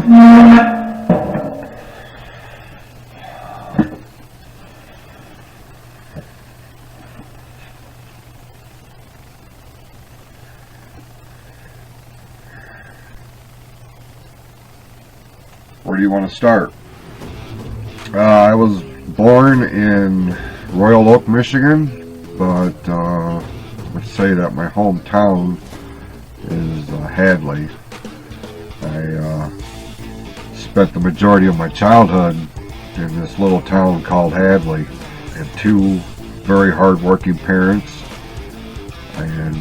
Where do you want to start? I was born in Royal Oak, Michigan, but let's say that my hometown is Hadley. I spent the majority of my childhood in this little town called Hadley. I had two very hard-working parents, and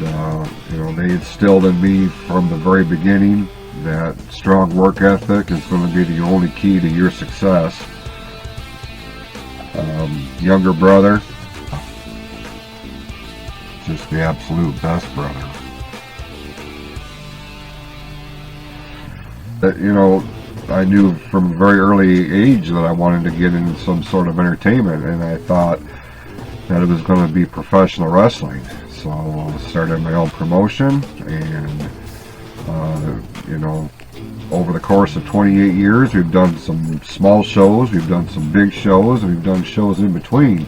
they instilled in me from the very beginning that strong work ethic is going to be the only key to your success. Younger brother, just the absolute best brother. I knew from a very early age that I wanted to get into some sort of entertainment, and I thought that it was going to be professional wrestling. So I started my own promotion, and over the course of 28 years, we've done some small shows, we've done some big shows, and we've done shows in between.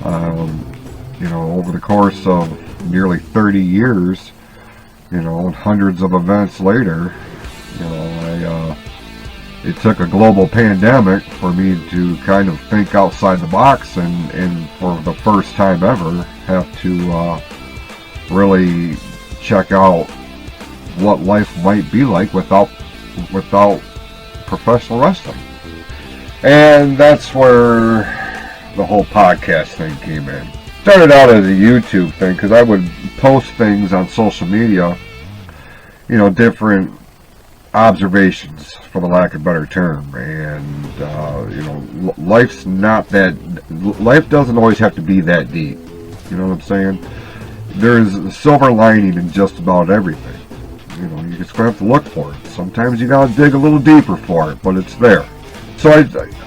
Over the course of nearly 30 years, and hundreds of events later, it took a global pandemic for me to kind of think outside the box and for the first time ever have to really check out what life might be like without professional wrestling. And that's where the whole podcast thing came in. Started out as a YouTube thing because I would post things on social media, different observations, for the lack of a better term. And life doesn't always have to be that deep. You know what I'm saying? There's a silver lining in just about everything. You just have to look for it. Sometimes you gotta dig a little deeper for it, but it's there. So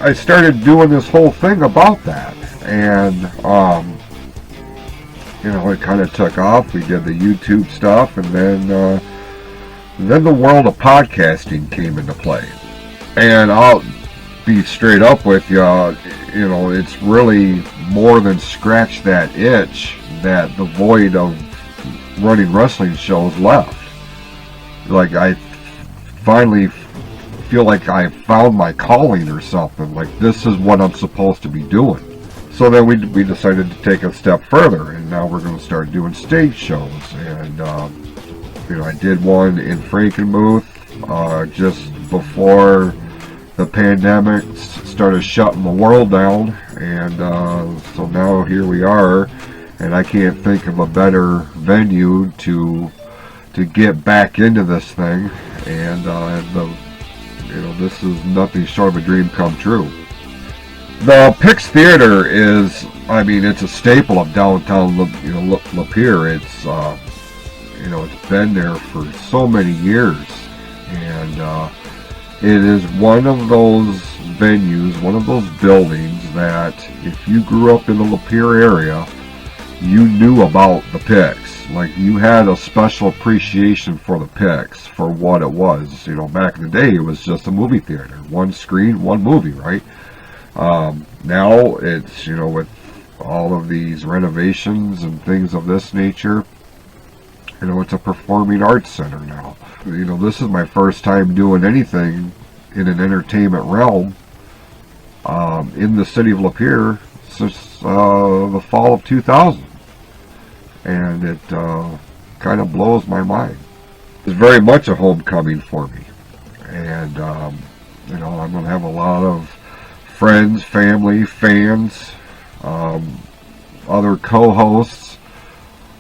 I started doing this whole thing about that, and it kind of took off. We did the YouTube stuff, and then the world of podcasting came into play. And I'll be straight up with you. It's really more than scratched that itch that the void of running wrestling shows left. Like, I finally feel like I found my calling or something. Like, this is what I'm supposed to be doing. So then we decided to take a step further, and now we're going to start doing stage shows. And I did one in Frankenmuth just before the pandemic started shutting the world down, and so now here we are, and I can't think of a better venue to get back into this thing, and this is nothing short of a dream come true. The Pix Theater is, it's a staple of downtown Lapeer. It's it's been there for so many years, and it is one of those venues, one of those buildings that if you grew up in the Lapeer area, you knew about the Pix. Like, you had a special appreciation for the Pix, for what it was. Back in the day, it was just a movie theater. One screen, one movie, right? Now, it's, with all of these renovations and things of this nature, it's a performing arts center now. This is my first time doing anything in an entertainment realm in the city of Lapeer since the fall of 2000. And it kind of blows my mind. It's very much a homecoming for me. And, I'm going to have a lot of friends, family, fans, other co-hosts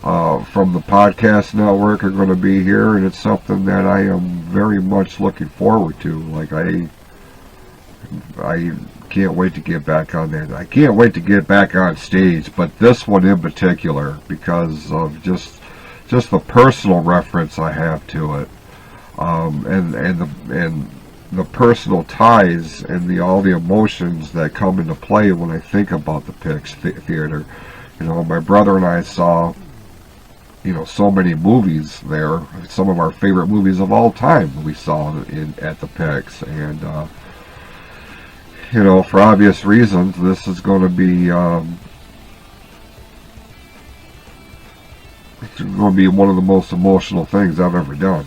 from the podcast network are going to be here, and it's something that I am very much looking forward to. Like, I can't wait to get back on there. I can't wait to get back on stage, but this one in particular, because of just the personal reference I have to it, and the personal ties and all the emotions that come into play when I think about the Pix Theater. My brother and I saw so many movies there. Some of our favorite movies of all time we saw at the Pix, and for obvious reasons, this is going to be it's going to be one of the most emotional things I've ever done.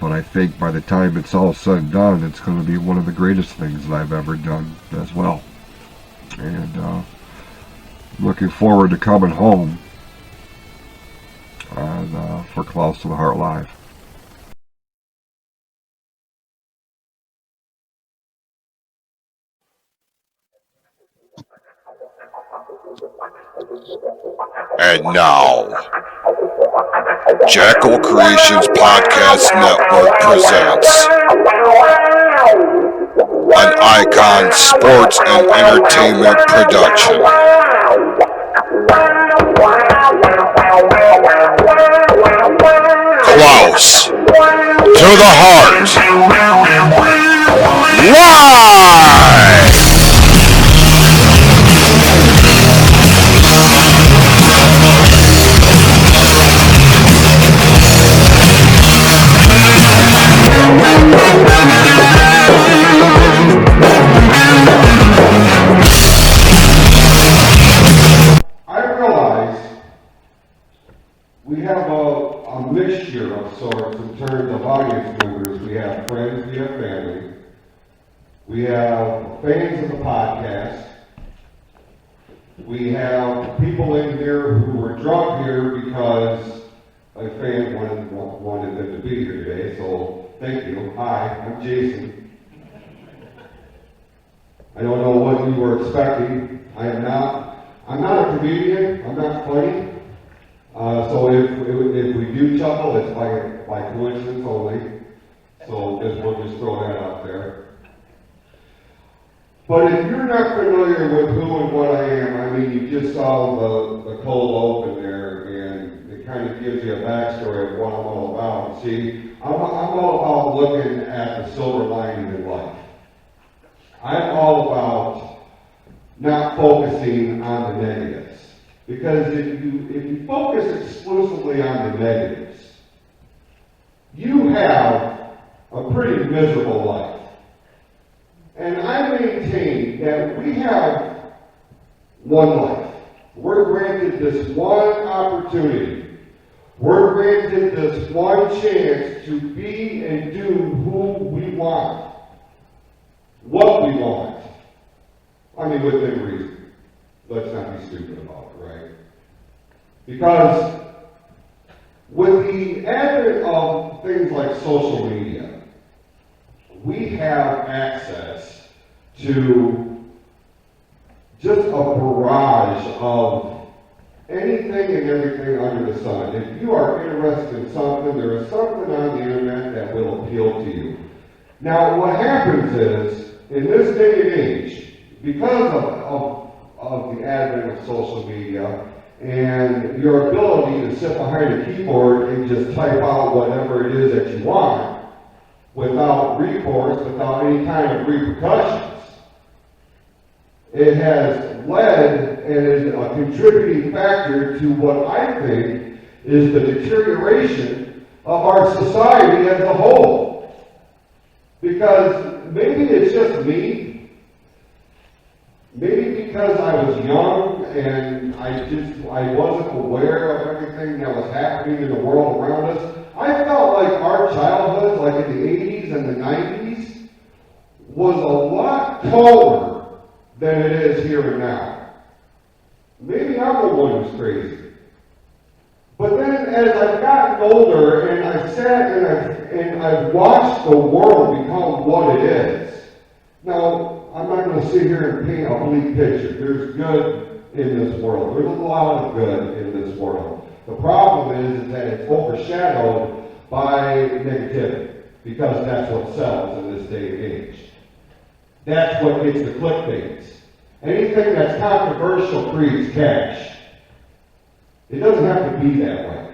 But I think by the time it's all said and done, it's going to be one of the greatest things that I've ever done as well. And looking forward to coming home for Clouse to the Heart Live. And now, Jackal Creations Podcast Network presents an Icon Sports and Entertainment production. Clouse to the Heart Live! I realize we have a mixture of sorts in terms of audience members. We have friends, we have family, we have fans of the podcast, we have people in here who were drugged here because a fan wanted them to be here today, so thank you. Hi, I'm Jason. I don't know what you were expecting. I'm not a comedian. I'm not funny. So if we do chuckle, it's by coincidence only. So we'll just throw that out there. But if you're not familiar with who and what I am, I mean, you just saw the cold open there, and it kind of gives you a backstory of what I'm all about. See, I'm all about looking at the silver lining in life. I'm all about not focusing on the negatives. Because if you focus exclusively on the negatives, you have a pretty miserable life. And I maintain that we have one life. We're granted this one opportunity. We're granted this one chance to be and do who we want. What we want. I mean, within reason. Let's not be stupid about it, right? Because with the advent of things like social media, we have access to just a barrage of anything and everything under the sun. If you are interested in something, there is something on the internet that will appeal to you. Now, what happens is, in this day and age, because of the advent of social media and your ability to sit behind a keyboard and just type out whatever it is that you want without recourse, without any kind of repercussions, it has led and is a contributing factor to what I think is the deterioration of our society as a whole. Because maybe it's just me. Maybe because I was young and I wasn't aware of everything that was happening in the world around us. I felt like our childhood, like in the 80s and the 90s, was a lot taller than it is here and now. Maybe I'm the one who's crazy. But then as I've gotten older and I've sat and I've watched the world become what it is. Now, I'm not going to sit here and paint a bleak picture. There's good in this world. There's a lot of good in this world. The problem is that it's overshadowed by negativity, because that's what sells in this day and age. That's what gets the clickbaits. Anything that's controversial creates cash. It doesn't have to be that way.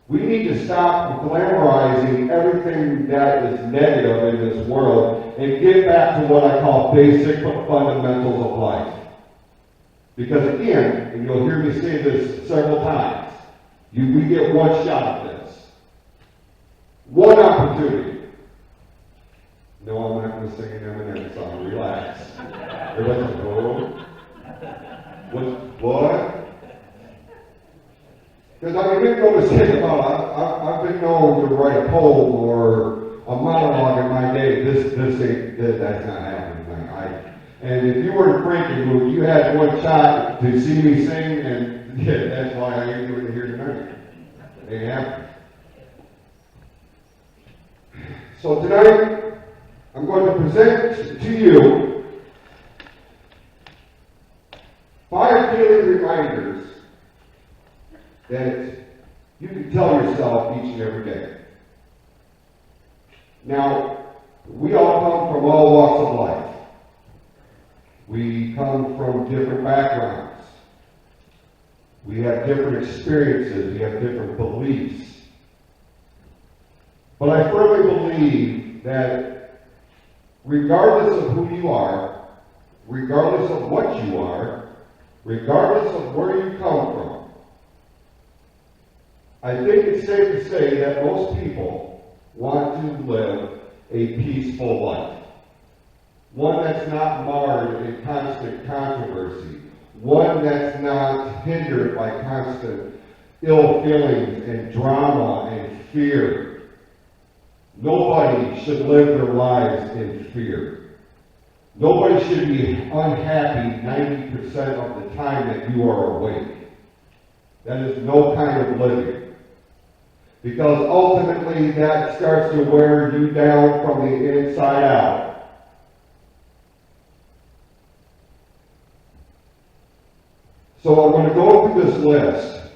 We need to stop glamorizing everything that is negative in this world and get back to what I call basic fundamentals of life. Because again, and you'll hear me say this several times, We get one shot at this. One opportunity. No, I'm not going to sing an Eminem song. Relax. Everybody's like, oh. What? Because I mean, make no mistake about it. I've been known to write a poem or a monologue in my day. That's not happening tonight. And if you were in Frankie mood, you had one shot to see me sing, and yeah, that's why I ain't doing it here tonight. It ain't happening. So tonight, I'm going to present to you 5 daily reminders that you can tell yourself each and every day. Now, we all come from all walks of life. We come from different backgrounds. We have different experiences. We have different beliefs. But I firmly believe that regardless of who you are, regardless of what you are, regardless of where you come from, I think it's safe to say that most people want to live a peaceful life. One that's not marred in constant controversy. One that's not hindered by constant ill feelings and drama and fear. Nobody should live their lives in fear. Nobody should be unhappy 90% of the time that you are awake. That is no kind of living. Because ultimately that starts to wear you down from the inside out. So I'm going to go through this list,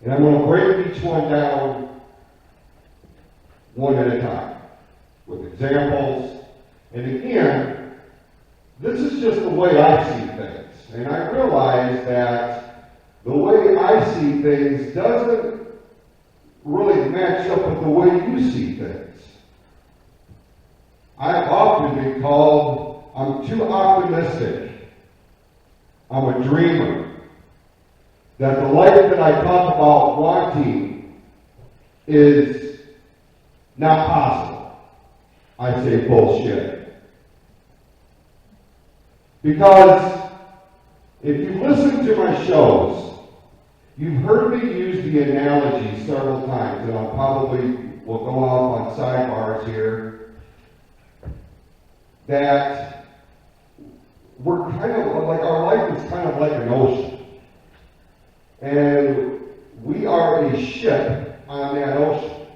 and I'm going to break each one down one at a time, with examples. And again, this is just the way I see things. And I realize that the way I see things doesn't really match up with the way you see things. I've often been called, I'm too optimistic. I'm a dreamer. That the life that I talk about wanting is not possible. I say bullshit. Because if you listen to my shows, you've heard me use the analogy several times, and I'll probably will go off on sidebars here, that we're kind of like, our life is kind of like an ocean. And we are a ship on that ocean.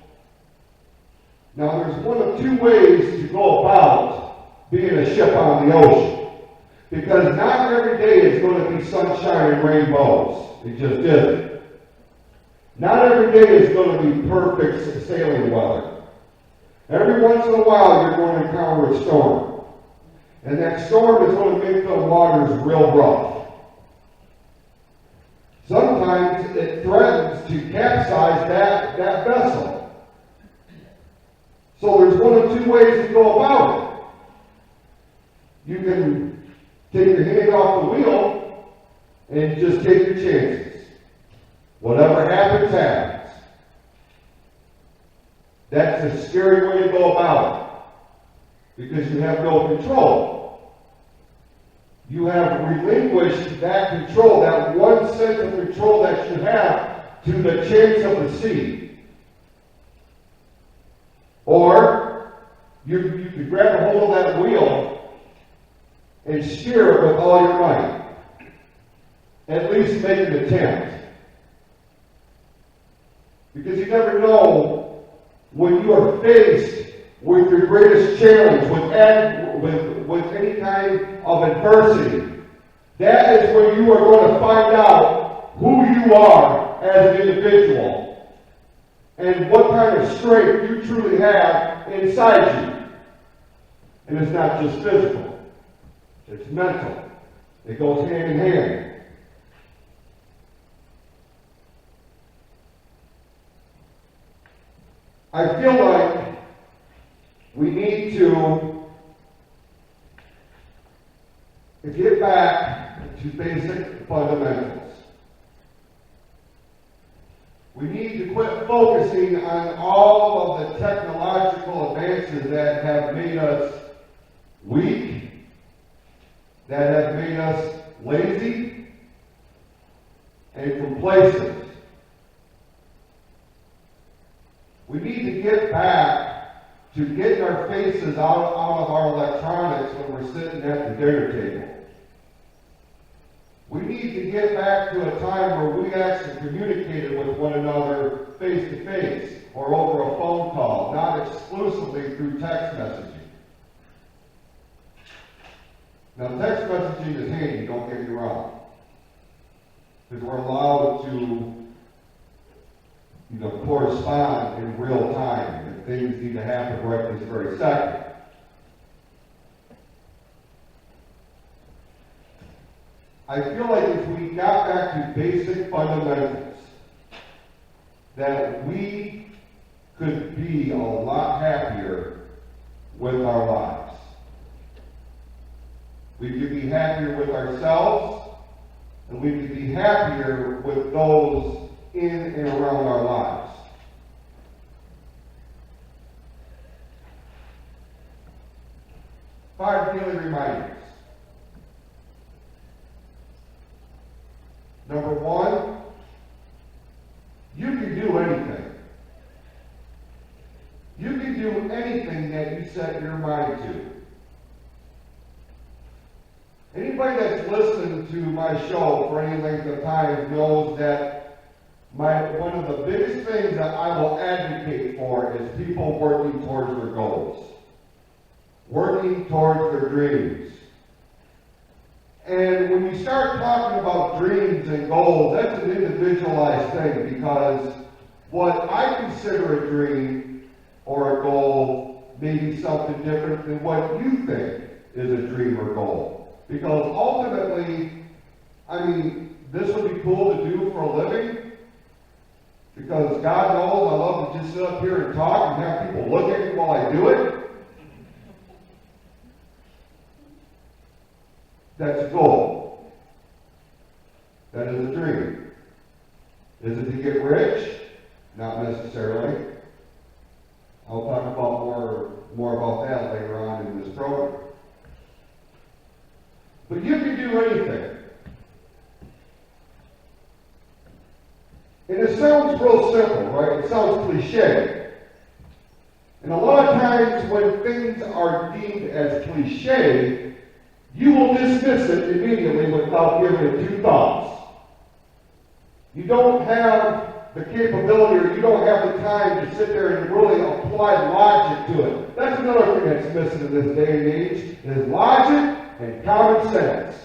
Now there's one of 2 ways to go about being a ship on the ocean. Because not every day is going to be sunshine and rainbows. It just isn't. Not every day is going to be perfect sailing weather. Every once in a while you're going to encounter a storm. And that storm is going to make the waters real rough. Sometimes it threatens to capsize that vessel. So there's one of 2 ways to go about it. You can take your hand off the wheel and just take your chances. Whatever happens, happens. That's a scary way to go about it. Because you have no control. You have relinquished that control, that one sense of control that you have, to the chance of the sea. Or you can grab a hold of that wheel and steer it with all your might. At least make an attempt. Because you never know when you are faced with your greatest challenge, with any kind of adversity. That is when you are going to find out who you are as an individual and what kind of strength you truly have inside you. And it's not just physical, it's mental. It goes hand in hand. I feel like we need to get back to basic fundamentals. focusing on all of the technological advances that have made us weak, that have made us lazy and complacent. We need to get back to getting our faces out of our electronics when we're sitting at the dinner table. We need to get back to a time where we actually communicated with one another face to face or over a phone call, not exclusively through text messaging. Now, text messaging is handy, don't get me wrong, because we're allowed to correspond in real time, and things need to happen right this very second. I feel like if we got back to basic fundamentals, that we could be a lot happier with our lives. We could be happier with ourselves, and we could be happier with those in and around our lives. Five daily reminders. Number one, you can do anything. You can do anything that you set your mind to. Anybody that's listened to my show for any length of time knows that one of the biggest things that I will advocate for is people working towards their goals, working towards their dreams. And when you start talking about dreams and goals, that's an individualized thing, because what I consider a dream or a goal may be something different than what you think is a dream or goal. Because ultimately, this would be cool to do for a living, because God knows I love to just sit up here and talk and have people look at me while I do it. That's a goal. That is a dream. Is it to get rich? Not necessarily. I'll talk about more about that later on in this program. But you can do anything. And it sounds real simple, right? It sounds cliche. And a lot of times when things are deemed as cliche, you will dismiss it immediately without giving it two thoughts. You don't have the capability, or you don't have the time to sit there and really apply logic to it. That's another thing that's missing in this day and age, is logic and common sense.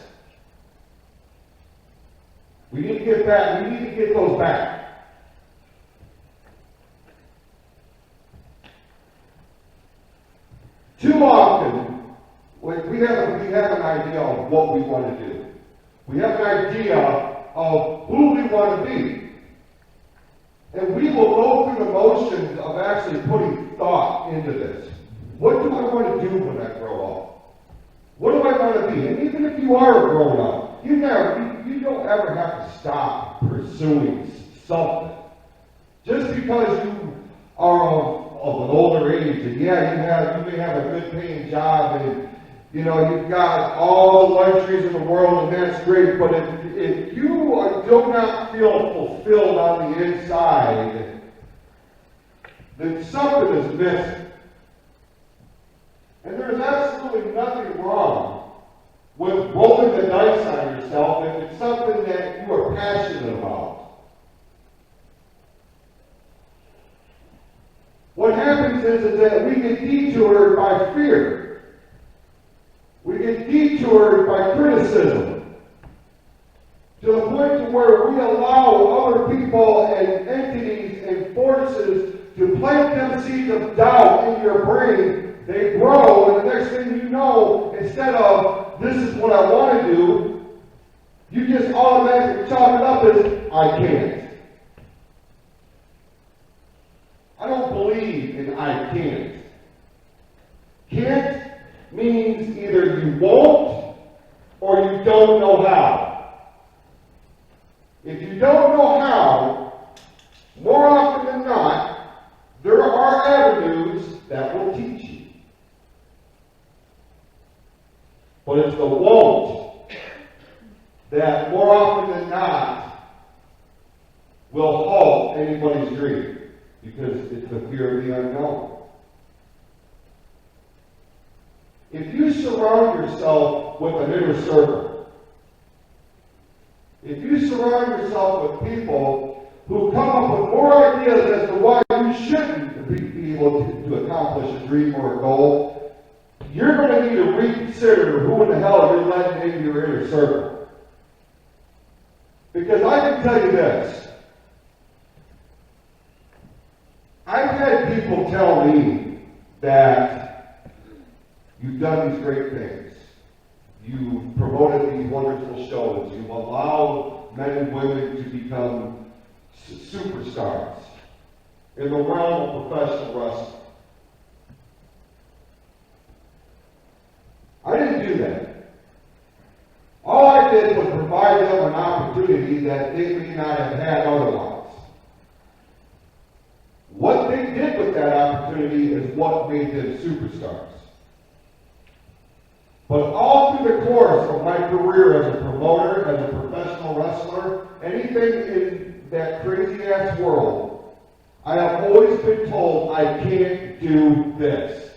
We need to get those back. Too often, we have an idea of what we want to do. We have an idea of who we want to be. And we will go through the motions of actually putting thought into this. What do I want to do when I grow up? What do I want to be? And even if you are a grown up, you don't ever have to stop pursuing something. Just because you are of an older age, and you may have a good paying job, and you've got all the luxuries in the world, and that's great, but if you do not feel fulfilled on the inside, then something is missing. And there's absolutely nothing wrong with rolling the dice on yourself if it's something that you are passionate about. What happens is that we get detoured by fear. We get detoured by criticism, to the point to where we allow other people and entities and forces to plant them seeds of doubt in your brain. They grow, and the next thing you know, instead of, this is what I want to do, you just automatically chalk it up as, I can't. I don't believe in I can't. Can't means either you won't or you don't know how. If you don't know how, more often than not, but it's the won't that more often than not will halt anybody's dream, because it's the fear of the unknown. If you surround yourself with an inner circle, if you surround yourself with people who come up with more ideas as to why you shouldn't be able to accomplish a dream or a goal, you're going to need to reconsider who in the hell you're letting into your inner circle. Because I can tell you this, I've had people tell me that you've done these great things. You've promoted these wonderful shows. You've allowed men and women to become superstars in the realm of professional wrestling. I didn't do that. All I did was provide them an opportunity that they may not have had otherwise. What they did with that opportunity is what made them superstars. But all through the course of my career as a promoter, as a professional wrestler, anything in that crazy-ass world, I have always been told I can't do this.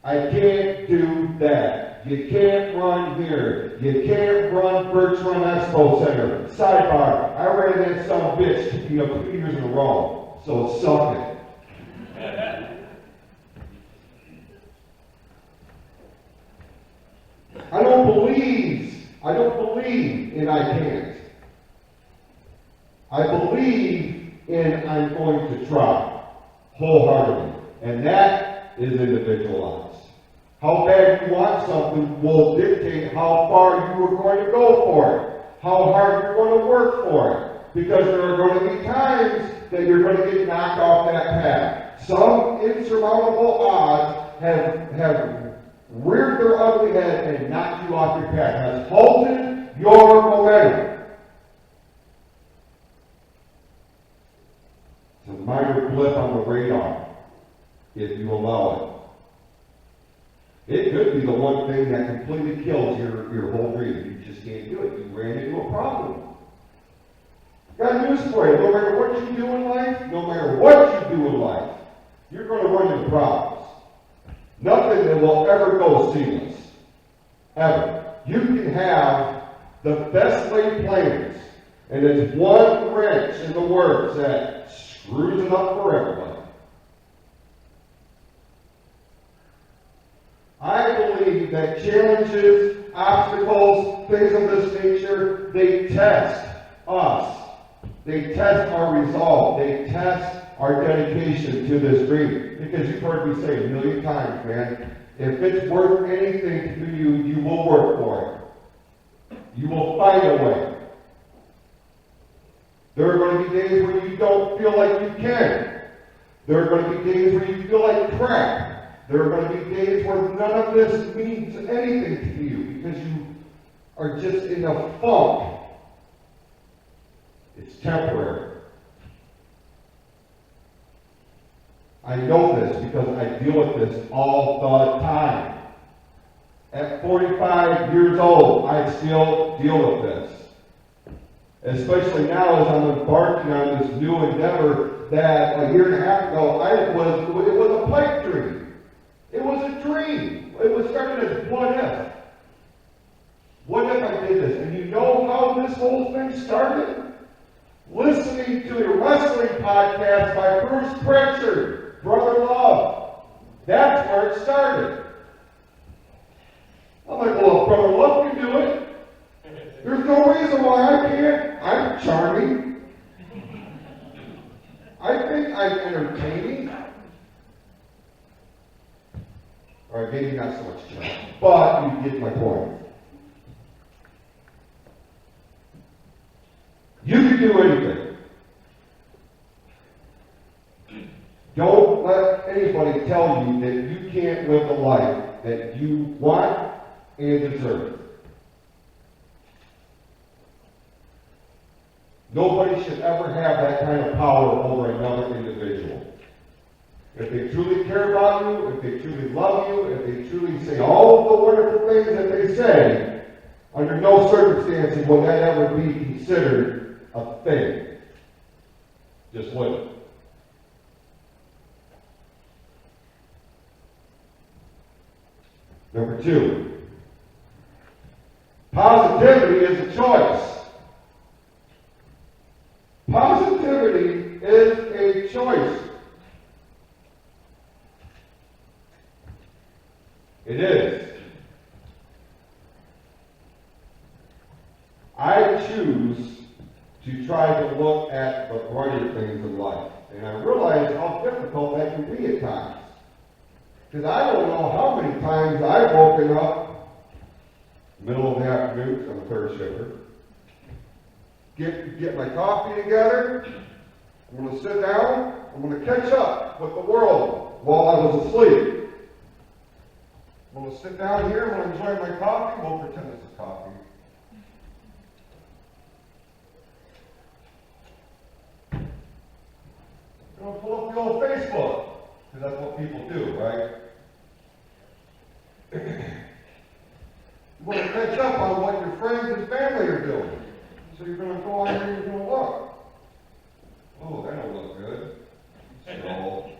I can't do that. You can't run here. You can't run Birch Run Expo Center. Sidebar, I ran that son of a bitch 2 years in a row, so suck it. I don't believe in I can't. I believe in I'm going to try wholeheartedly. And that is individualized. How bad you want something will dictate how far you are going to go for it, how hard you're going to work for it. Because there are going to be times that you're going to get knocked off that path. Some insurmountable odds have reared their ugly head and knocked you off your path, has halted your momentum. It's a minor blip on the radar, if you allow it. It could be the one thing that completely kills your whole dream. You just can't do it. You ran into a problem. Got news for you. No matter what you do in life, you're going to run into problems. Nothing that will ever go seamless. Ever. You can have the best laid plans, and it's one wrench in the works that screws it up for everybody. I believe that challenges, obstacles, things of this nature, they test us. They test our resolve. They test our dedication to this dream. Because you've heard me say a million times, man, if it's worth anything to you, you will work for it. You will find a way. There are going to be days where you don't feel like you can. There are going to be days where you feel like crap. There are going to be days where none of this means anything to you because you are just in a funk. It's temporary. I know this because I deal with this all the time. At 45 years old, I still deal with this. Especially now as I'm embarking on this new endeavor that a year and a half ago, it was a pipe dream. It was a dream. It was started as what if. What if I did this? And you know how this whole thing started? Listening to a wrestling podcast by Bruce Pritchard, Brother Love. That's where it started. I'm like, well, if Brother Love can do it, there's no reason why I can't. I'm charming. I think I'm entertaining. All right, maybe not so much charming, but you get my point. You can do anything. Don't let anybody tell you that you can't live the life that you want and deserve. Nobody should ever have that kind of power over another individual. If they truly care about you, if they truly love you, if they truly say all the wonderful things that they say, under no circumstances will that ever be considered a thing. Just wouldn't. Number 2, positivity is a choice. Positivity is a choice. It is. I choose to try to look at the brighter things in life. And I realize how difficult that can be at times. Because I don't know how many times I've woken up middle of the afternoon, 'cause I'm a third shifter, get my coffee together, I'm going to sit down, I'm going to catch up with the world while I was asleep. I'm going to sit down here, I'm going to enjoy my coffee, we'll pretend this is coffee. I'm going to pull up the old Facebook, because that's what people do, right? You want to catch up on what your friends and family are doing. So you're going to go on here and you're going to look. Oh, that don't look good. Scroll.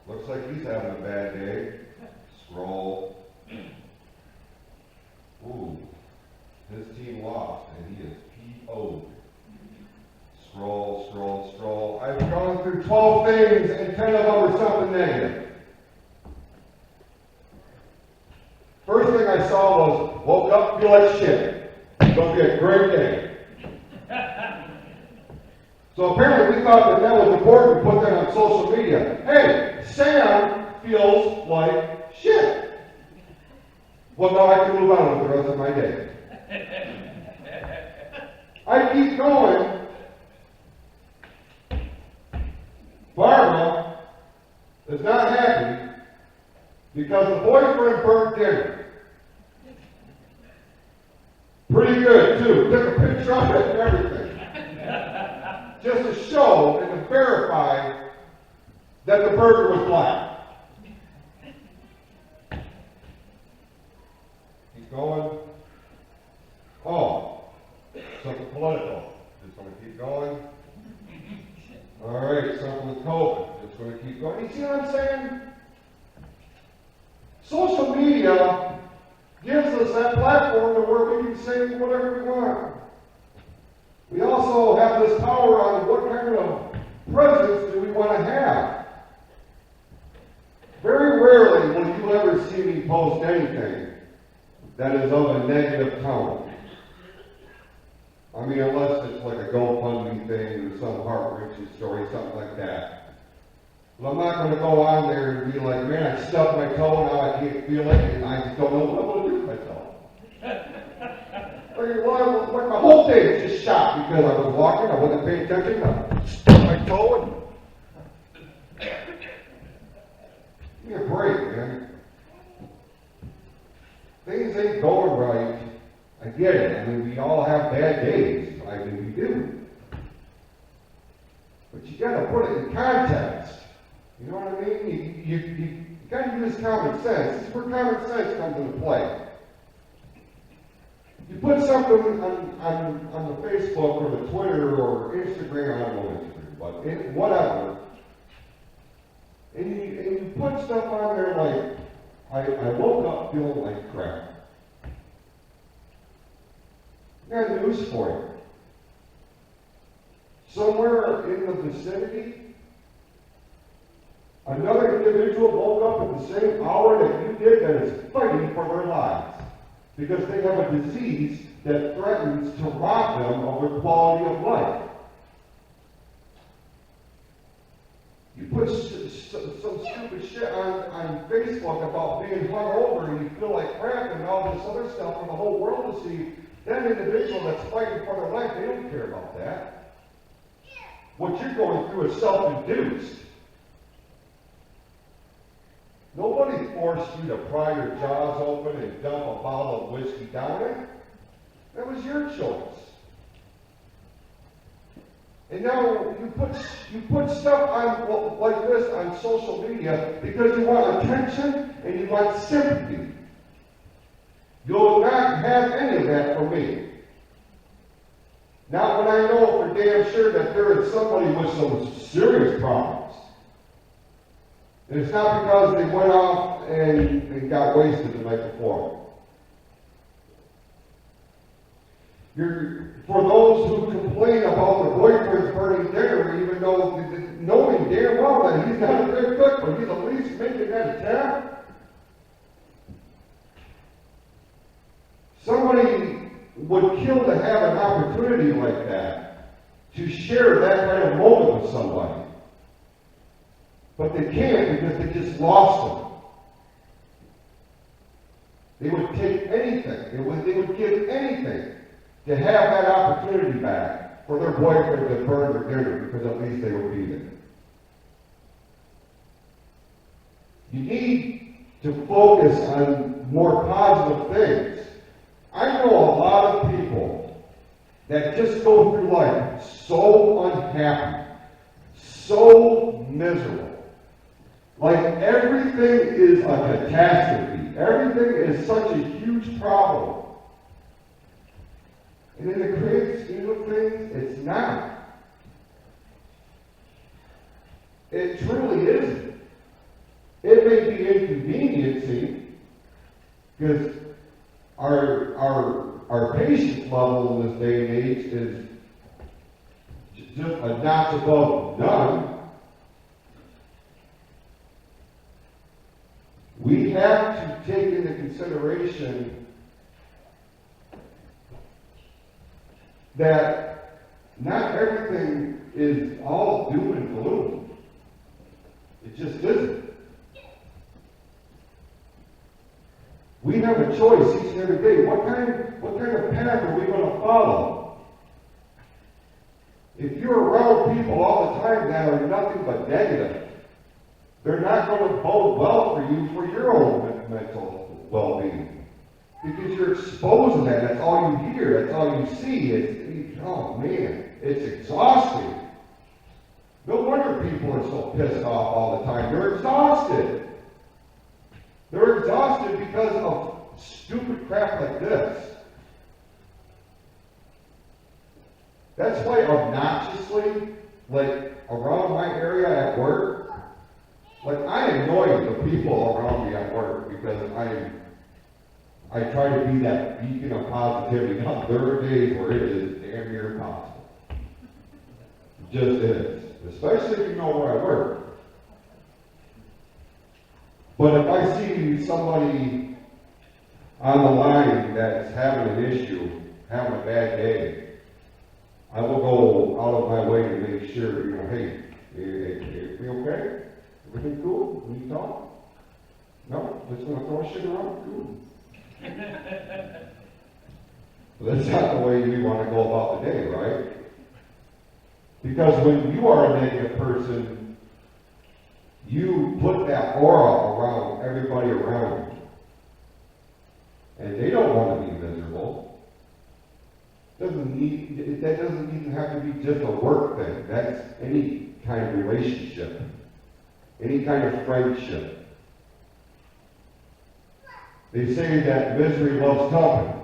Looks like he's having a bad day. Scroll. Ooh, his team lost and he is P.O.'d. Scroll, scroll, scroll. I've gone through 12 things and 10 of them are something negative. First thing I saw was, woke up, feel like shit. It's going to be a great day. So apparently we thought that was important to put that on social media. Hey, Sam feels like shit. Well, now I can move on with the rest of my day. I keep going. Barbara is not happy because the boyfriend burnt dinner. Pretty good, too. Took a picture of it and everything. Just to show and to verify that the burger was black. Keep going. Oh, something political. Just going to keep going. All right, something with COVID. Just going to keep going. You see what I'm saying? Social media gives us that platform to where we can say whatever we want. We also have this power on what kind of presence do we want to have. Very rarely will you ever see me post anything that is of a negative tone. I mean, unless it's like a GoFundMe thing or some heart-wrenching story, something like that. But I'm not going to go on there and be like, man, I stubbed my toe, now I can't feel it, and I just don't know what I'm going to do with my toe. Like my whole day was just shot because I was walking, I wasn't paying attention, I stubbed my toe, and give me a break, man. Things ain't going right. I get it. I mean, we all have bad days. I mean, we do. But you got to put it in context. You know what I mean? You got to use common sense. This is where common sense comes into play. You put something on the Facebook or the Twitter or Instagram, I don't know Instagram, but whatever, and you put stuff on there like, I woke up feeling like crap. I got news for you. Somewhere in the vicinity, another individual woke up at the same hour that you did that is fighting for their lives because they have a disease that threatens to rob them of their quality of life. You put some stupid shit on Facebook about being hungover and you feel like crap and all this other stuff for the whole world to see. That individual that's fighting for their life, they don't care about that. What you're going through is self-induced. Nobody forced you to pry your jaws open and dump a bottle of whiskey down it. That was your choice. And now you put stuff on like this on social media because you want attention and you want sympathy. You'll not have any of that from me. Now, when I know for damn sure that there is somebody with some serious problems, and it's not because they went off and got wasted the night before. For those who complain about their boyfriends burning dinner, even though knowing damn well that he's not a good cook, but he's at least making that attempt. Somebody would kill to have an opportunity like that, to share that kind of moment with somebody. But they can't because they just lost them. They would take anything, they would give anything to have that opportunity back for their boyfriend to burn their dinner because at least they would be there. You need to focus on more positive things. I know a lot of people that just go through life so unhappy, so miserable. Like everything is a catastrophe. Everything is such a huge problem. And in the great scheme of things, it's not. It truly isn't. It may be inconveniencing because our patience level in this day and age is just a notch above none. We have to take into consideration that not everything is all doom and gloom. It just isn't. We have a choice each and every day. What kind of path are we going to follow? If you're around people all the time that are nothing but negative, they're not going to bode well for you for your own mental well-being. Because you're exposing that. That's all you hear. That's all you see. Oh man, it's exhausting. No wonder people are so pissed off all the time. They're exhausted. They're exhausted because of stupid crap like this. That's why obnoxiously, like around my area at work, like I annoy the people around me at work because I try to be that beacon of positivity. Now, there are days where it is damn near impossible. It just is. Especially if you know where I work. But if I see somebody on the line that's having an issue, having a bad day, I will go out of my way to make sure, hey, you okay? Everything cool? Can you talk? No? Just going to throw shit around? Cool. Well, that's not the way we want to go about the day, right? Because when you are a negative person, you put that aura around everybody around you. And they don't want to be miserable. That doesn't even have to be just a work thing. That's any kind of relationship, any kind of friendship. They say that misery loves company.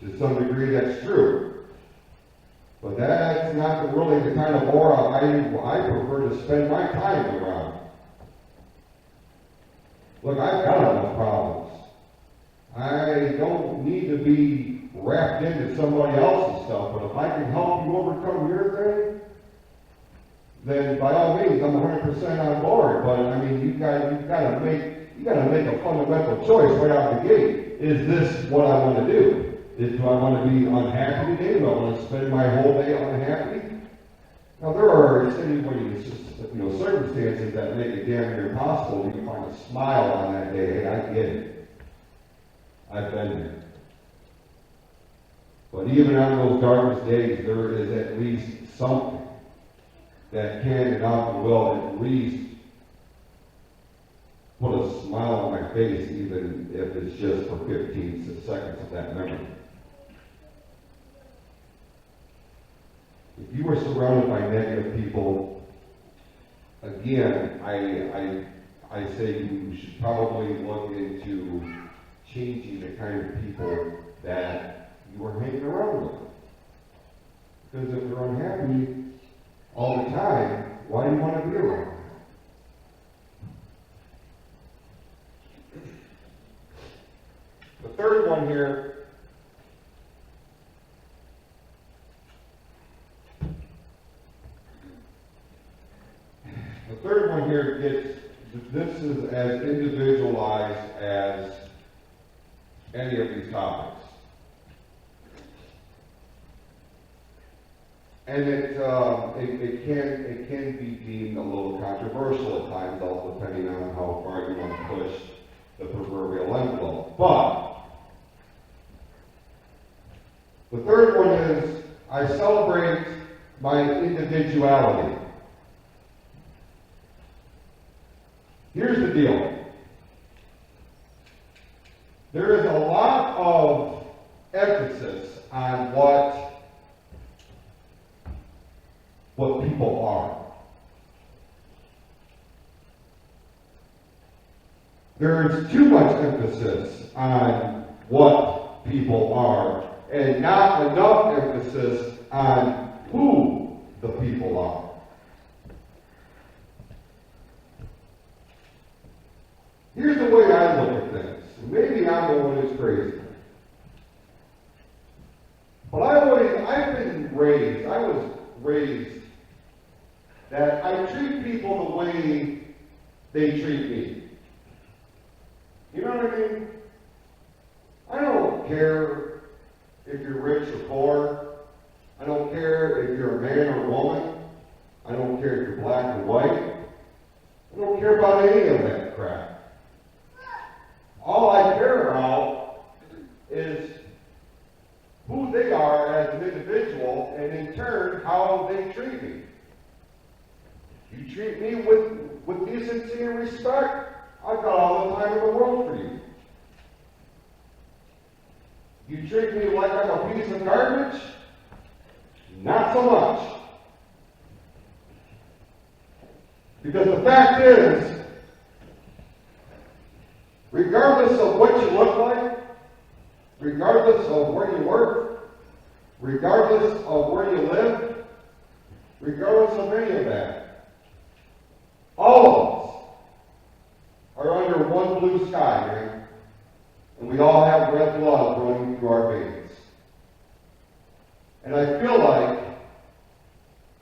To some degree, that's true. But that's not really the kind of aura I prefer to spend my time around. Look, I've got enough problems. I don't need to be wrapped into somebody else's stuff, but if I can help you overcome your thing, then by all means, I'm 100% on board. But I mean, you got to make a fundamental choice right out the gate. Is this what I want to do? Do I want to be unhappy today? Do I want to spend my whole day unhappy? Now there are extenuating circumstances that make it damn near impossible to find a smile on that day. Hey, I get it. I've been there. But even on those darkest days, there is at least something that can and often will at least put a smile on my face, even if it's just for 15 seconds of that memory. if you are surrounded by negative people, again, I say you should probably look into changing the kind of people that you are hanging around with. Because if they're unhappy all the time, why do you want to be around them? The third one here, gets, this is as individualized as any of these topics. And it can be deemed a little controversial at times, also depending on how far you want to push the proverbial envelope. But the third one is, I celebrate my individuality. Here's the deal. There is a lot of emphasis on what people are. There's too much emphasis on what people are, and not enough emphasis on who the people are. Here's the way I look at things. Maybe I'm the one who's crazy. But I was raised that I treat people the way they treat me. You know what I mean? I don't care if you're rich or poor. I don't care if you're a man or a woman. I don't care if you're black or white. I don't care about any of that crap. All I care about is who they are as an individual, and in turn, how they treat me. You treat me with decency and respect, I've got all the time in the world for you. You treat me like I'm a piece of garbage, not so much. Because the fact is, regardless of what you look like, regardless of where you work, regardless of where you live, regardless of any of that, all of us are under one blue sky, man. And we all have red blood running through our veins. And I feel like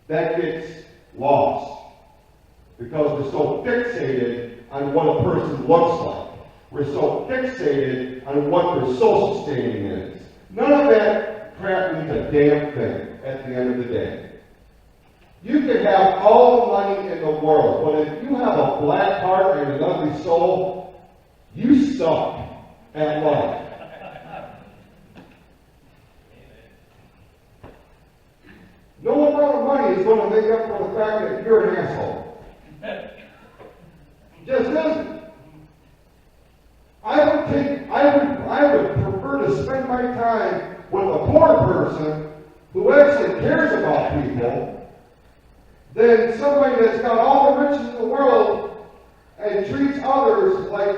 that gets lost because we're so fixated on what a person looks like. We're so fixated on what their social standing is. None of that crap means a damn thing at the end of the day. You can have all the money in the world, but if you have a black heart and an ugly soul, you suck at life. No amount of money is going to make up for the fact that you're an asshole. It just isn't. I would prefer to spend my time with a poor person who actually cares about people than somebody that's got all the riches in the world and treats others like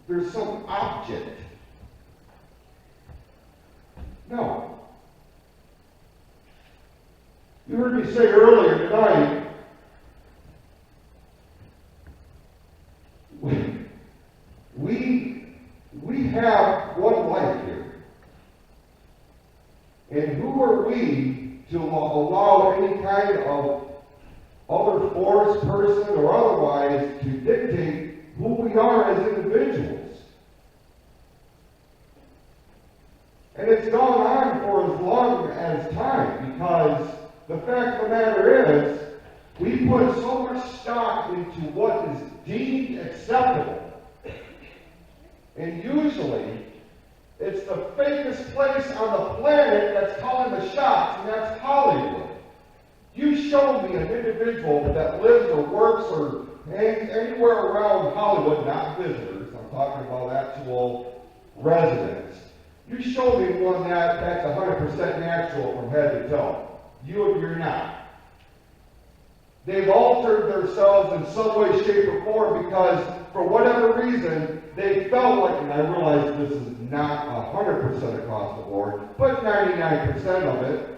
there's some object. No. You heard me say earlier tonight, we have one life here. And who are we to allow any kind of other force, person, or otherwise to dictate who we are as individuals? And it's gone on for as long as time, because the fact of the matter is, we put so much stock into what is deemed acceptable. And usually, it's the fakest place on the planet that's calling the shots, and that's Hollywood. You show me an individual that lives or works or hangs anywhere around Hollywood, not visitors, I'm talking about actual residents. You show me one that's 100% natural from head to toe. You're not. They've altered themselves in some way, shape, or form because, for whatever reason, they felt like, and I realize this is not 100% across the board, but 99% of it,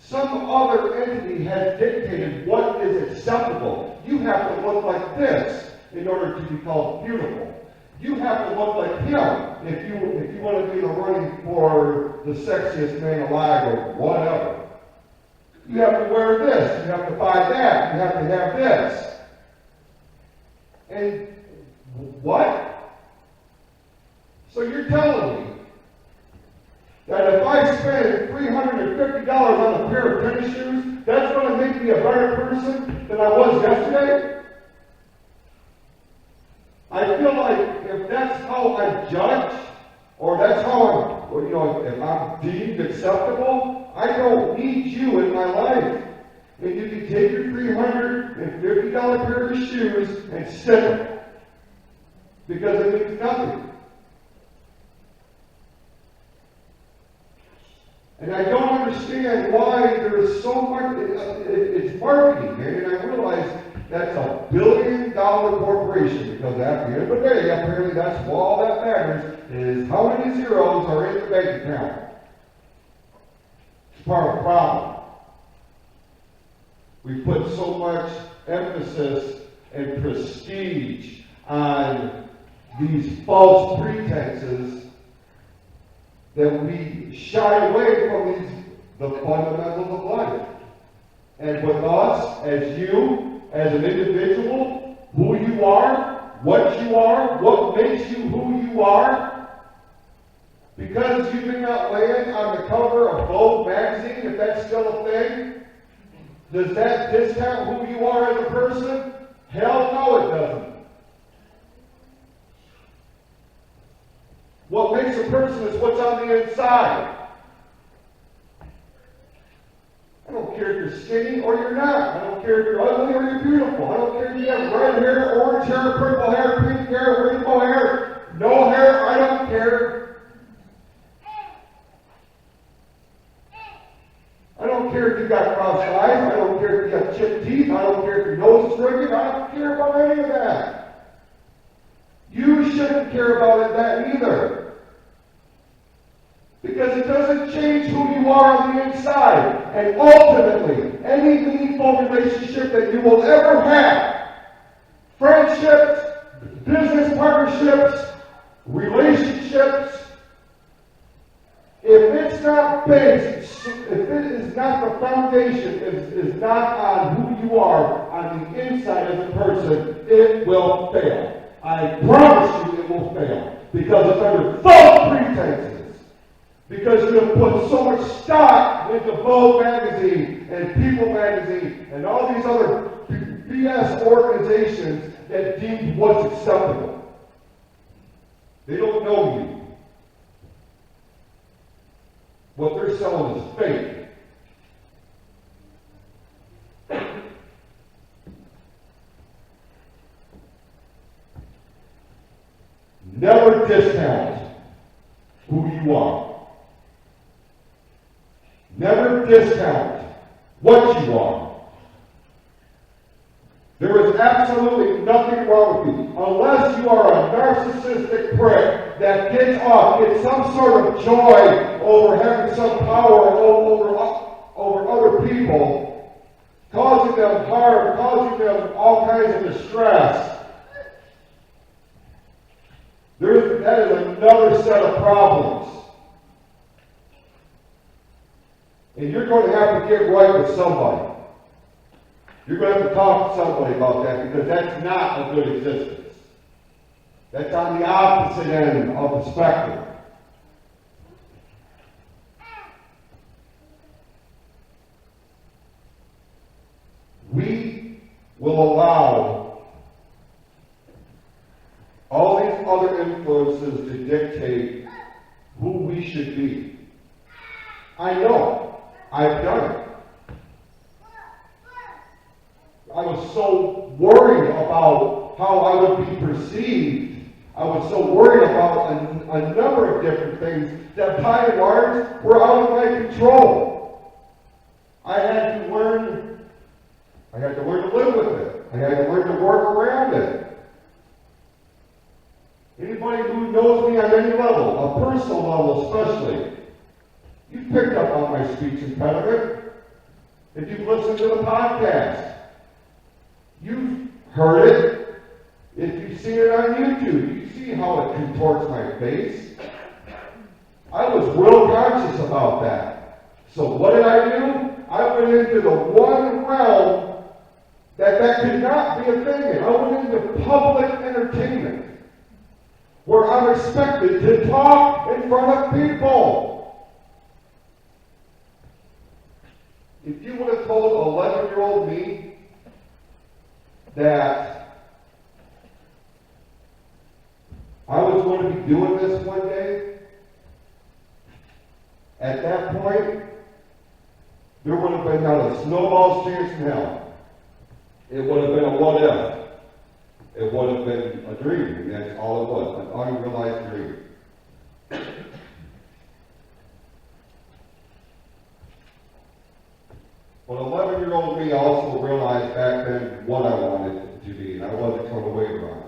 some other entity has dictated what is acceptable. You have to look like this in order to be called beautiful. You have to look like him if you want to be the running for the sexiest man alive or whatever. You have to wear this, you have to buy that, you have to have this. And what? So you're telling me that if I spend $350 on a pair of tennis shoes, that's going to make me a better person than I was yesterday? I feel like if that's how I judge, or that's how if I'm deemed acceptable, I don't need you in my life. And you can take your $350 pair of shoes and stick them. Because it means nothing. And I don't understand why there's so much, it's marketing, man, and I realize that's a $1 billion corporation, because at the end of the day, apparently that's all that matters, is how many zeros are in the bank account. It's part of the problem. We put so much emphasis and prestige on these false pretenses that we shy away from the fundamentals of life. And with us, as you, as an individual, who you are, what makes you who you are, because you did not land on the cover of Vogue magazine, if that's still a thing, does that discount who you are as a person? Hell no, it doesn't. What makes a person is what's on the inside. I don't care if you're skinny or you're not. I don't care if you're ugly or you're beautiful. I don't care if you have red hair, orange hair, purple hair, pink hair, rainbow hair, no hair. I don't care. I don't care if you got crossed eyes. I don't care if you have chipped teeth. I don't care if your nose is crooked. I don't care about any of that. You shouldn't care about that either. Because it doesn't change who you are on the inside. And ultimately, any meaningful relationship that you will ever have, friendships, business partnerships, relationships, if it's not based, if it is not the foundation, is not on who you are on the inside as a person, it will fail. I promise you it will fail. Because it's under false pretenses. Because you have put so much stock into Vogue magazine and People magazine and all these other BS organizations that deem what's acceptable. They don't know you. What they're selling is fake. Never discount who you are. Never discount what you are. There is absolutely nothing wrong with you unless you are a narcissistic prick that gets some sort of joy over having some power over other people, causing them harm, causing them all kinds of distress. That is another set of problems. And you're going to have to get right with somebody. You're going to have to talk to somebody about that because that's not a good existence. That's on the opposite end of the spectrum. We will allow all these other influences to dictate who we should be. I know. I've done it. I was so worried about how I would be perceived. I was so worried about a number of different things that by and large were out of my control. I had to learn to live with it. I had to learn to work around it. Anybody who knows me on any level, a personal level especially, you've picked up on my speech impediment. If you've listened to the podcast, you've heard it. If you've seen it on YouTube, you see how it contorts my face. I was real conscious about that. So what did I do? I went into the one realm that could not be a thing in. I went into public entertainment, where I'm expected to talk in front of people. If you would have told 11-year-old me that I was going to be doing this one day, at that point, there would have been not a snowball's chance in hell. It would have been a what if. It would have been a dream, and that's all it was, an unrealized dream. But 11-year-old me also realized back then what I wanted it to be, and I wasn't going to waver on that.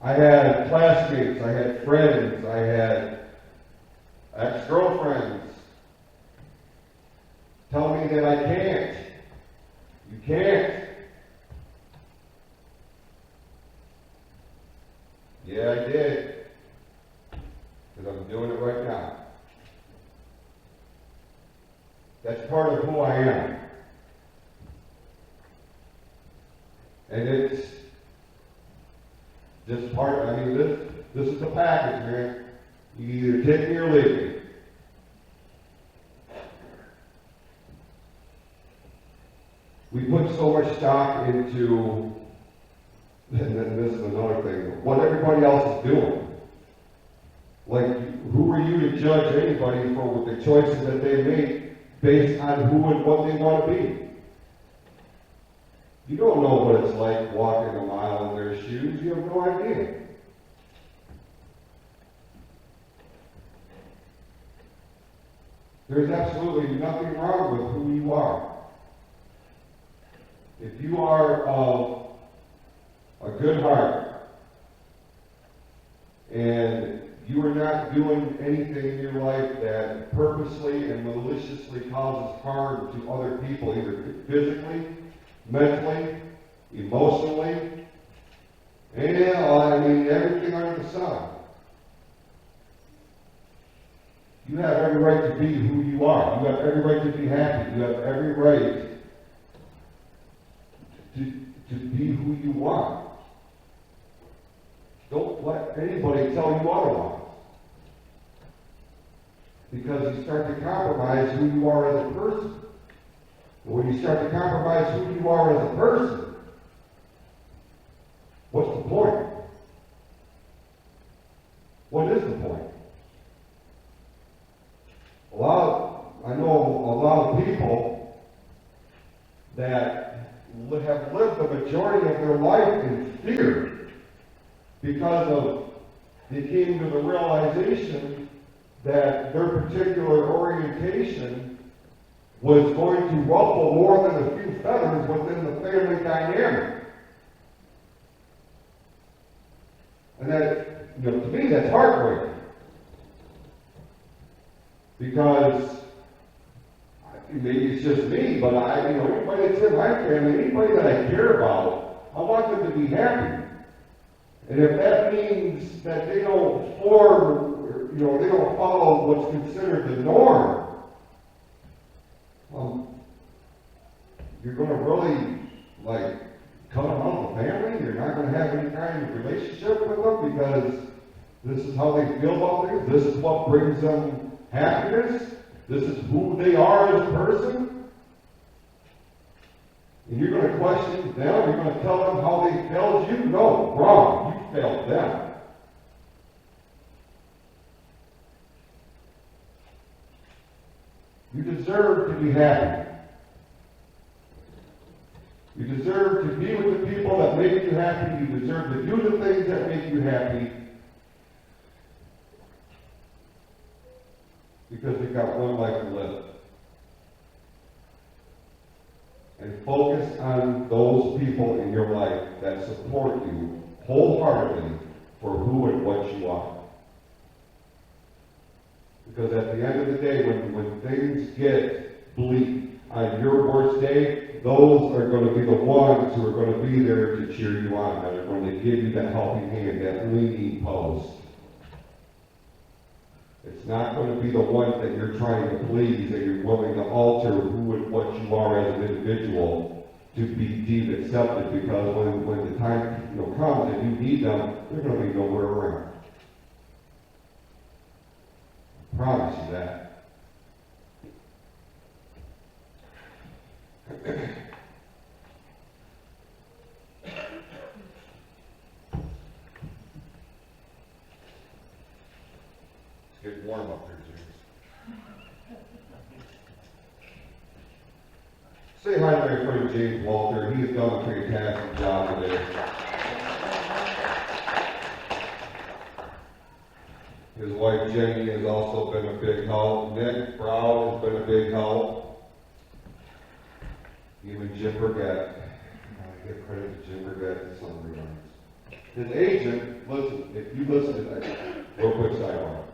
I had classmates, I had friends, I had ex-girlfriends tell me that I can't. You can't. Yeah, I did. Because I'm doing it right now. That's part of who I am. And it's just part, I mean, this is the package, man. You either take me or leave me. We put so much stock into, and then this is another thing, what everybody else is doing. Like, who are you to judge anybody for the choices that they make based on who and what they want to be? You don't know what it's like walking a mile in their shoes. You have no idea. There's absolutely nothing wrong with who you are. If you are of a good heart and you are not doing anything in your life that purposely and maliciously causes harm to other people, either physically, mentally, emotionally, and everything under the sun, you have every right to be who you are. You have every right to be happy. You have every right to be who you want. Don't let anybody tell you otherwise. Because you start to compromise who you are as a person. And when you start to compromise who you are as a person, what's the point? What is the point? I know a lot of people that have lived the majority of their life in fear because they came to the realization that their particular orientation was going to ruffle more than a few feathers within the family dynamic. And that, to me, that's heartbreaking. Because maybe it's just me, but anybody that's in my family, anybody that I care about, I want them to be happy. And if that means that they don't they don't follow what's considered the norm, you're going to really, cut them out of the family. You're not going to have any kind of relationship with them because this is how they feel about things. This is what brings them happiness. This is who they are as a person. And you're going to question them. You're going to tell them how they failed you. No, wrong. You failed them. You deserve to be happy. You deserve to be with the people that make you happy. You deserve to do the things that make you happy. Because we've got one life to live. And focus on those people in your life that support you wholeheartedly for who and what you are. Because at the end of the day, when things get bleak on your worst day, those are going to be the ones who are going to be there to cheer you on, that are going to give you that helping hand, that leaning post. It's not going to be the ones that you're trying to please, that you're willing to alter who and what you are as an individual to be deemed accepted, because when the time comes and you need them, they're going to be nowhere around. I promise you that. It's getting warm up there, James. Say hi to my friend James Walter. He has done a fantastic job today. His wife Jenny has also been a big help. Nick Brown has been a big help. Even Jim Burgett. I give credit to Jim Burgett in some regards. His agent, listen, if you listen to that, real quick sidebar.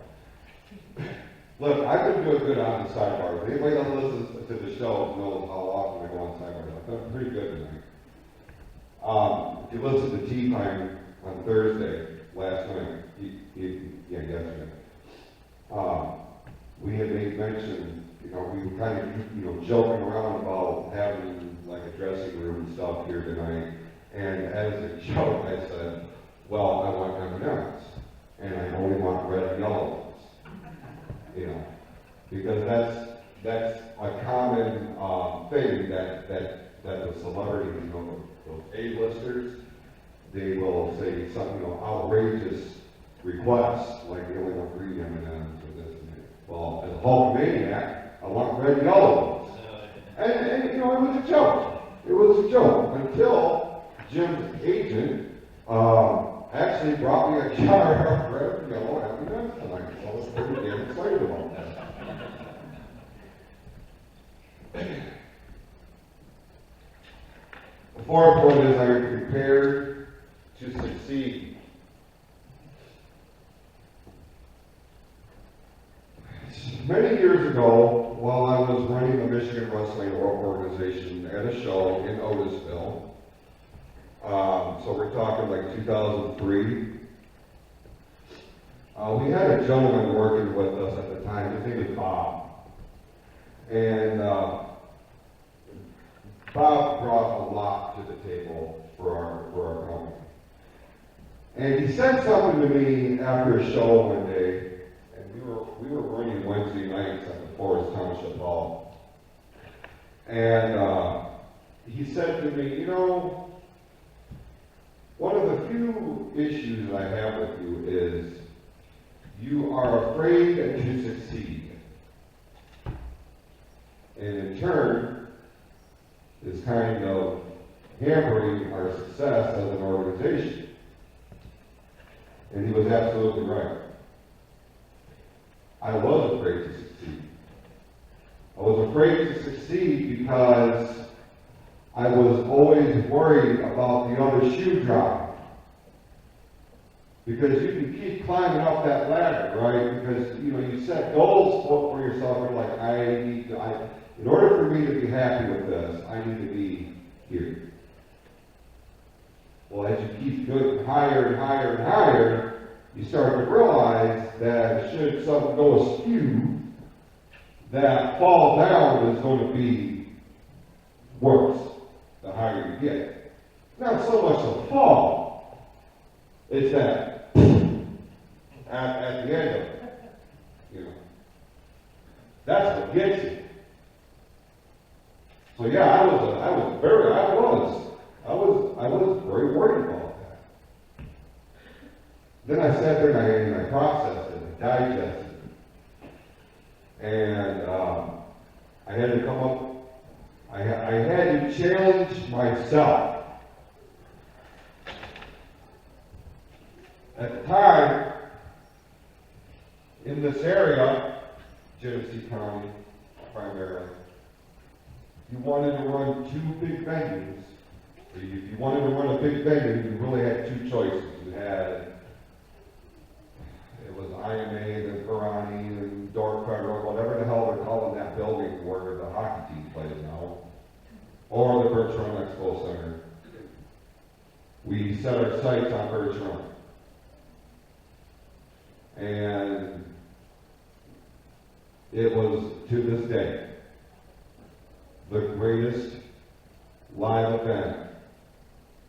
Look, I've been doing good on the sidebars. Anybody that listens to the show knows how often I go on sidebars. I've done pretty good tonight. If you listen to Tea Time on Thursday, last night, yesterday, we had made mention, we were kind of, joking around about having like a dressing room and stuff here tonight. And as a joke, I said, well, I want M&Ms, and I only want red and yellow ones. Because that's a common thing that the celebrities, those A-listers, they will say some outrageous requests, like they only want green M&Ms or this and that. Well, as a Hulkamaniac, I want red and yellow ones. And it was a joke. It was a joke until Jim's agent actually brought me a jar of red and yellow M&Ms tonight. So I was pretty damn excited about that. The fourth point is I am prepared to succeed. Many years ago, while I was running the Michigan Wrestling Organization at a show in Otisville, so we're talking like 2003, we had a gentleman working with us at the time. His name was Bob. And Bob brought a lot to the table for our company. And he said something to me after a show one day, and we were running Wednesday nights at the Forest Township Hall. And he said to me, one of the few issues that I have with you is you are afraid to succeed. And in turn, is kind of hampering our success as an organization. And he was absolutely right. I was afraid to succeed. I was afraid to succeed because I was always worried about the other shoe dropping. Because you can keep climbing up that ladder, right? Because you set goals for yourself. You're like, in order for me to be happy with this, I need to be here. Well, as you keep going higher and higher and higher, you start to realize that should something go askew, that fall down is going to be worse the higher you get. Not so much the fall, it's that at the end of it. That's what gets you. So yeah, I was very worried about that. Then I sat there and I processed it, and digested it. And I had to come up, I had to challenge myself At the time, in this area, Genesee County primarily, you wanted to run two big venues. If you wanted to run a big venue, you really had two choices. You had, it was IMA, and Karani, and Dorkfed, or whatever the hell they're calling that building where the hockey team plays now, or the Birch Run Expo Center. We set our sights on Birch Run. And it was, to this day, the greatest live event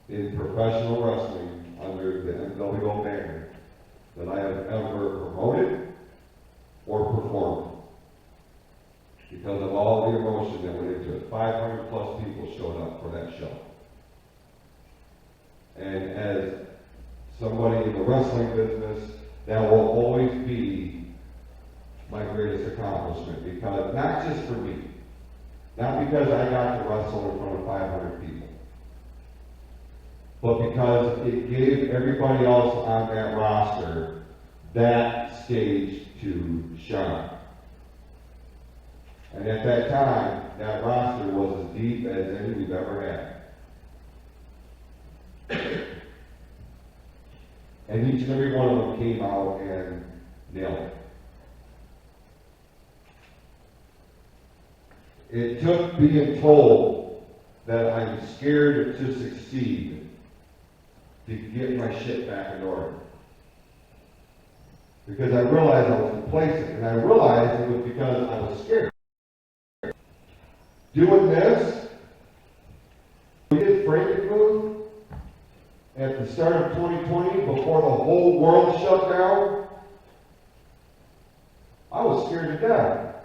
in professional wrestling under the NWO banner that I have ever promoted or performed, because of all the emotion that went into it. 500 plus people showed up for that show. And as somebody in the wrestling business, that will always be my greatest accomplishment, because not just for me, not because I got to wrestle in front of 500 people, but because it gave everybody else on that roster that stage to shine. And at that time, that roster was as deep as any we've ever had. And each and every one of them came out and nailed it. It took being told that I'm scared to succeed to get my shit back in order. Because I realized I was complacent, and I realized it was because I was scared. Doing this, we did Frankenmuth at the start of 2020, before the whole world shut down. I was scared to death,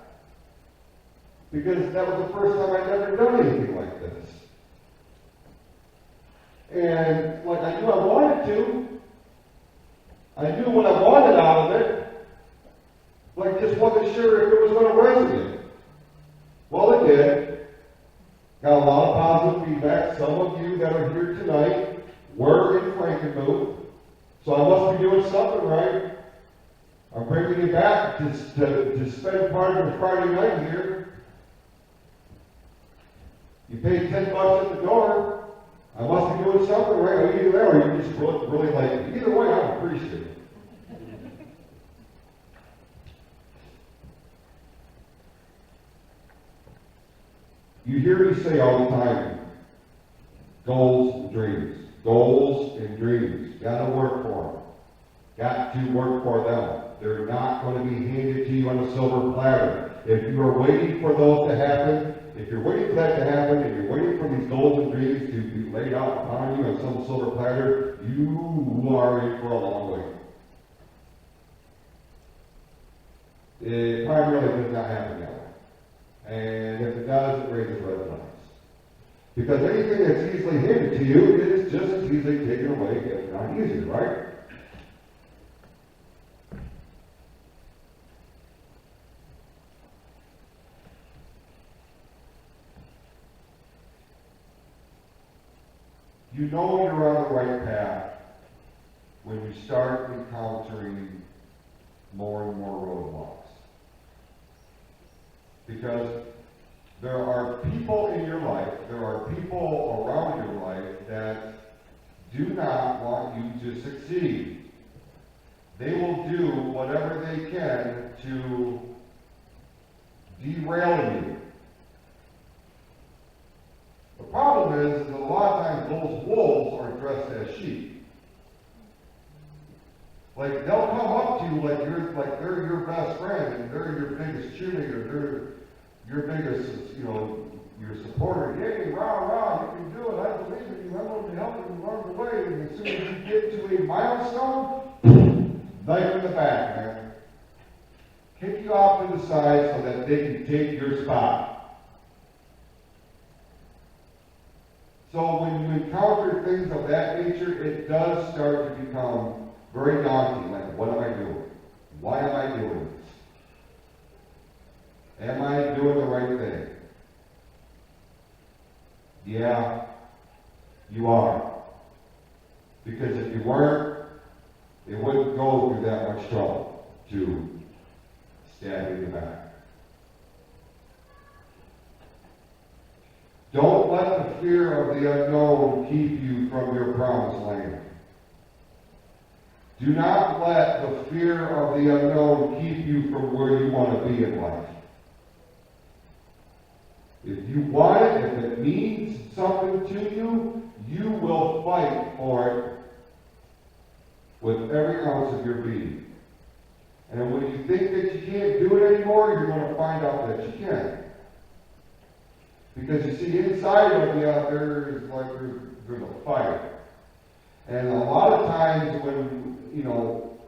because that was the first time I'd ever done anything like this. And like, I knew I wanted to. I knew what I wanted out of it, but I just wasn't sure if it was going to resonate. Well, it did. Got a lot of positive feedback. Some of you that are here tonight were in Frankenmuth, so I must be doing something right. I'm bringing you back to spend part of the Friday night here. You paid $10 at the door. I must be doing something right. Either that, or you just really like it. Either way, I appreciate it. You hear me say all the time, goals and dreams. Goals and dreams. Got to work for them. Got to work for them. They're not going to be handed to you on a silver platter. If you are waiting for those to happen, if you're waiting for that to happen, if you're waiting for these goals and dreams to be laid out upon you on some silver platter, you are in for a long way. It primarily does not happen that way. And if it does, it raises red flags. Because anything that's easily handed to you is just as easily taken away, if not easier, right? You know you're on the right path when you start encountering more and more roadblocks. Because there are people in your life, there are people around your life that do not want you to succeed. They will do whatever they can to derail you. The problem is that a lot of times those wolves are dressed as sheep. Like, they'll come up to you like they're your best friend, and they're your biggest cheerleader, they're your biggest, your supporter. Yay, rah, rah, you can do it, I believe in you, I'm going to help you along the way. And as soon as you get to a milestone, knife in the back, man. Kick you off to the side so that they can take your spot. So when you encounter things of that nature, it does start to become very daunting. Like, what am I doing? Why am I doing this? Am I doing the right thing? Yeah, you are. Because if you weren't, It wouldn't go through that much trouble to stab you in the back. Don't let the fear of the unknown keep you from your promised land. Do not let the fear of the unknown keep you from where you want to be in life. If you want it, if it means something to you, you will fight for it with every ounce of your being. And when you think that you can't do it anymore, you're going to find out that you can. Because you see, inside of you, there is like there's a fire. And a lot of times when,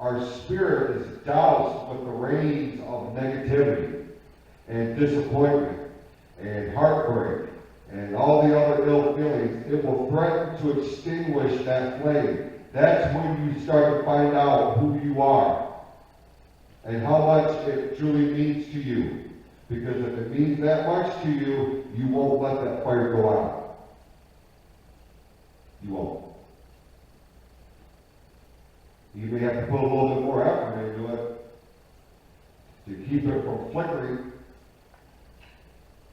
our spirit is doused with the rains of negativity and disappointment and heartbreak and all the other ill feelings, it will threaten to extinguish that flame. That's when you start to find out who you are and how much it truly means to you. Because if it means that much to you, you won't let that fire go out. You won't. You may have to put a little bit more effort into it to keep it from flickering.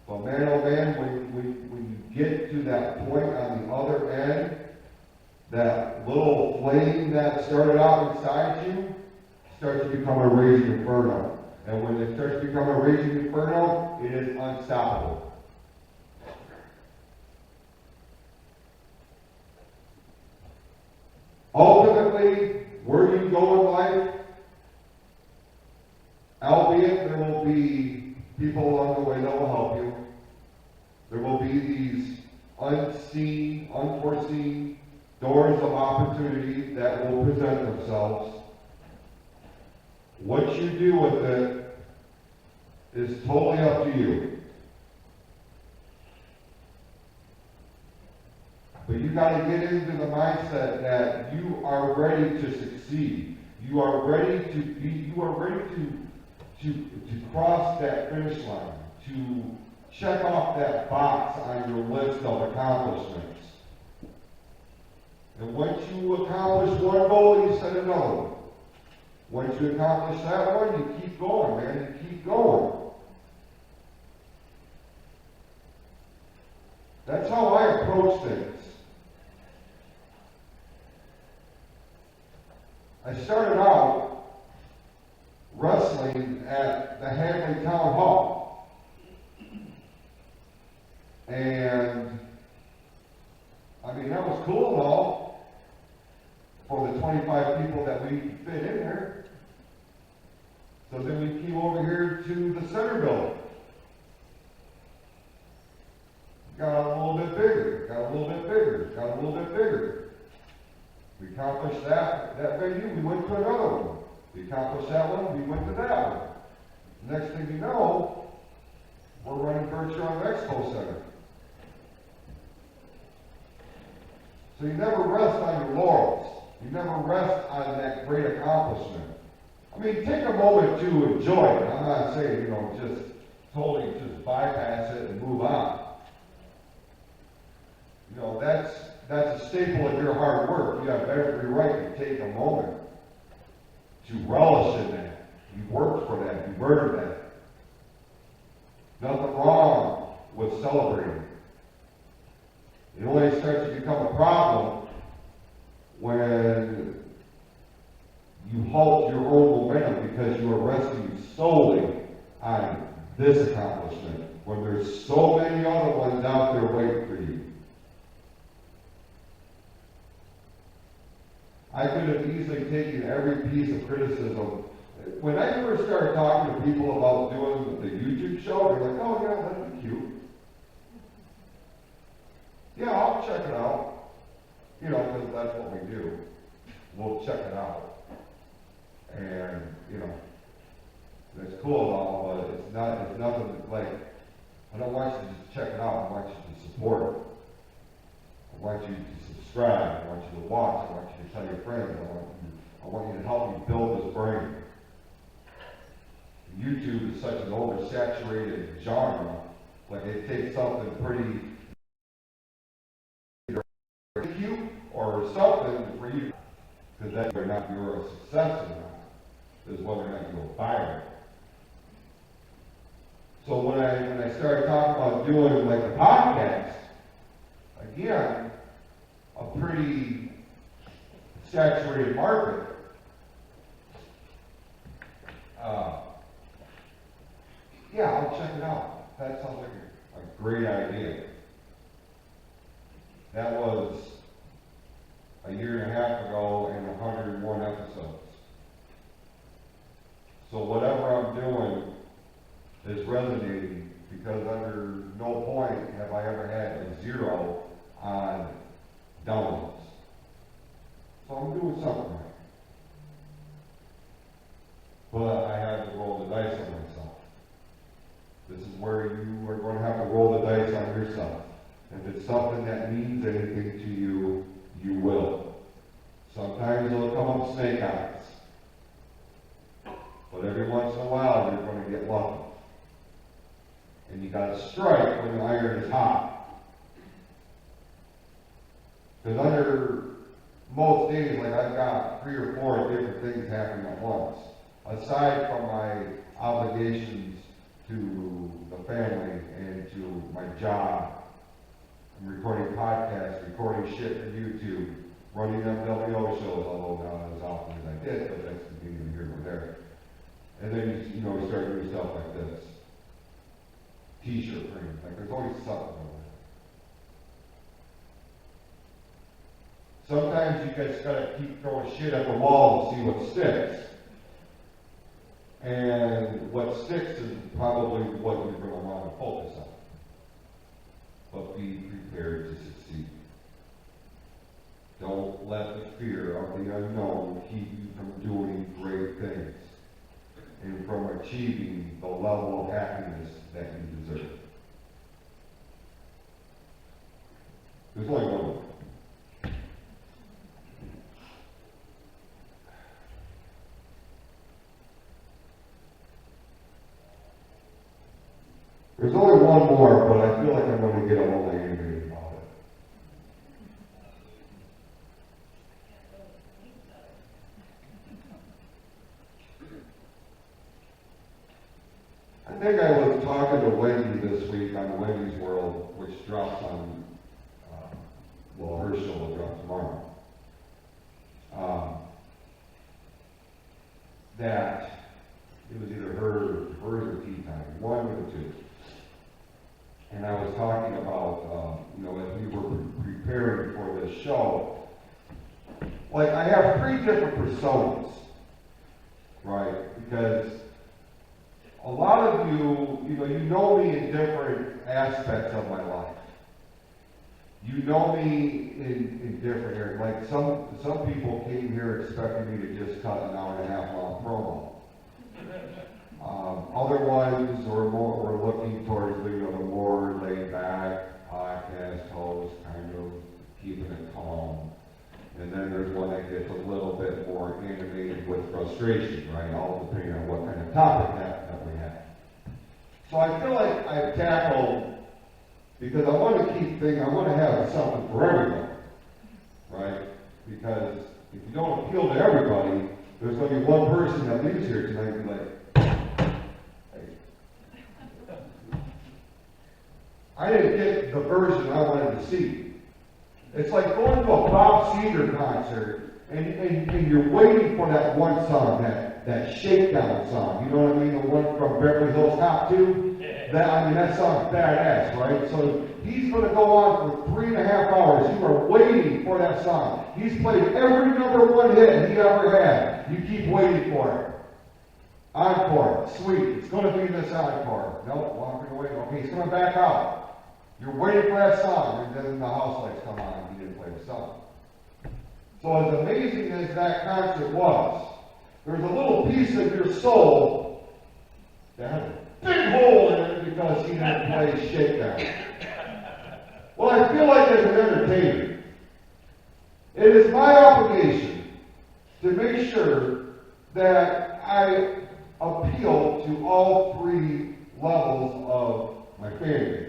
But man, oh man, when you get to that point on the other end, that little flame that started out inside you starts to become a raging inferno. And when it starts to become a raging inferno, it is unstoppable. Ultimately, where you go in life, albeit there will be people along the way that will help you, there will be these unseen, unforeseen doors of opportunity that will present themselves. What you do with it is totally up to you. But you got to get into the mindset that you are ready to succeed. You are ready to cross that finish line, to check off that box on your list of accomplishments. And once you accomplish one goal, you set another one. Once you accomplish that one, you keep going, man. You keep going. That's how I approach things. I started out wrestling at the Hadley Town Hall. And, I mean, that was cool and all for the 25 people that we could fit in there. So then we came over here to the center building. Got a little bit bigger, got a little bit bigger, got a little bit bigger. We accomplished that venue, we went to another one. We accomplished that one, we went to that one. Next thing you know, we're running Berkshire Expo Center. So you never rest on your laurels. You never rest on that great accomplishment. I mean, take a moment to enjoy it. I'm not saying, just totally just bypass it and move on. That's a staple of your hard work. You have every right to take a moment to relish in that. You worked for that. You earned that. Nothing wrong with celebrating. It only starts to become a problem when you halt your own momentum because you are resting solely on this accomplishment when there's so many other ones out there waiting for you. I could have easily taken every piece of criticism. When I first started talking to people about doing the YouTube show, they're like, oh yeah, that'd be cute. Yeah, I'll check it out. Because that's what we do. We'll check it out. And, it's cool and all, but it's nothing like, I don't want you to just check it out, I want you to support it. I want you to subscribe, I want you to watch, I want you to tell your friends, I want you to help me build this brain. YouTube is such an oversaturated genre, like it takes something pretty cute or something for you. Because that's whether or not you're a success or not, is whether or not you go viral. So when I started talking about doing like a podcast, again, a pretty saturated market. Yeah, I'll check it out. That sounds like a great idea. That was a year and a half ago and 101 episodes. So whatever I'm doing is resonating, because under no point have I ever had a 0 on downloads. So I'm doing something right. But I had to roll the dice on myself. This is where you are going to have to roll the dice on yourself. If it's something that means anything to you, you will. Sometimes it'll come up snake eyes. But every once in a while, you're going to get lucky. And you got to strike when the iron is hot. Because under most days, like I've got 3 or 4 different things happening at once. Aside from my obligations to the family and to my job, I'm recording podcasts, recording shit for YouTube, running MWO shows, although not as often as I did, but that's neither here nor there. And then you start doing stuff like this. T-shirt printing, like there's always something over there. Sometimes you just gotta keep throwing shit at the wall and see what sticks. And what sticks is probably what you're going to want to focus on. But be prepared to succeed. Don't let the fear of the unknown keep you from doing great things and from achieving the level of happiness that you deserve. There's only one way. There's only one more, but I feel like I'm going to get a little angry about it. I think I was talking to Wendy this week on Wendy's World, which drops on, her show will drop tomorrow. That it was either hers or tea time, one of the two. And I was talking about, as we were preparing for this show, like I have 3 different personas, right? Because a lot of you know me in different aspects of my life. You know me in different areas. Like some people came here expecting me to just cut an hour and a half long promo. Other ones were looking towards the more laid back podcast host, kind of keeping it calm. And then there's one that gets a little bit more animated with frustration, right? All depending on what kind of topic that we have. So I feel like I've tackled, because I want to have something for everybody, right? Because if you don't appeal to everybody, there's going to be one person that leaves here tonight and be like, I didn't get the version I wanted to see. It's like going to a Bob Seger concert and you're waiting for that one song, that shakedown song. You know what I mean? The one from Beverly Hills Cop 2? That song's badass, right? So he's going to go on for 3.5 hours. You are waiting for that song. He's played every #1 hit he ever had. You keep waiting for it. Encore. Sweet. It's going to be this encore. Nope, walking away. Okay, he's going to back out. You're waiting for that song, and then the house lights come on, and he didn't play the song. So as amazing as that concert was, there's a little piece of your soul that had a big hole in it because he didn't play Shakedown. Well, I feel like as an entertainer, it is my obligation to make sure that I appeal to all 3 levels of my fan base.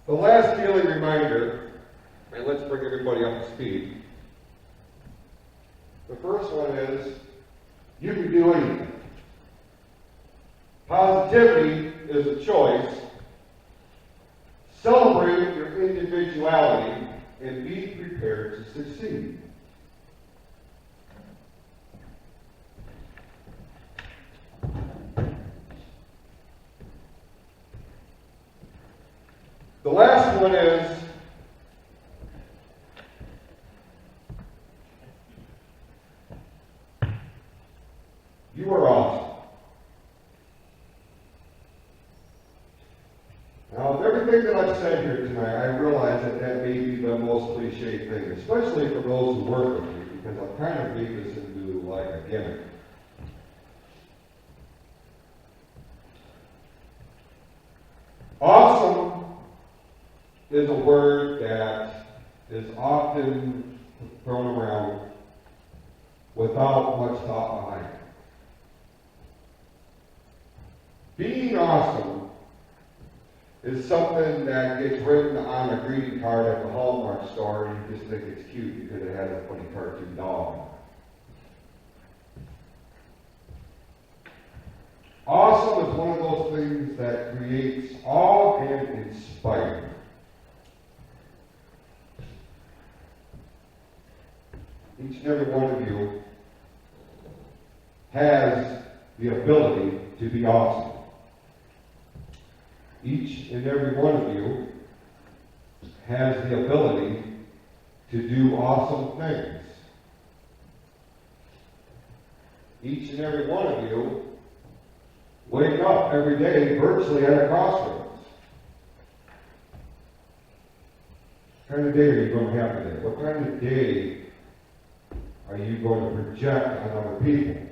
The last daily reminder, and let's bring everybody up to speed. The first one is, you can do anything. Positivity is a choice. Celebrate your individuality and be prepared to succeed. The last one is, you are awesome. Now, of everything that I've said here tonight, I realize that that may be the most cliche thing, especially for those who work with me, because I've kind of made this into like a gimmick. Awesome is a word that is often thrown around without much thought behind it. Being awesome is something that gets written on a greeting card at the Hallmark store and you just think it's cute because it has a funny cartoon dog. Awesome is one of those things that creates awe and inspire. Each and every one of you has the ability to be awesome. Each and every one of you has the ability to do awesome things. Each and every one of you wake up every day virtually at a crossroads. What kind of day are you going to have today? What kind of day are you going to project on other people?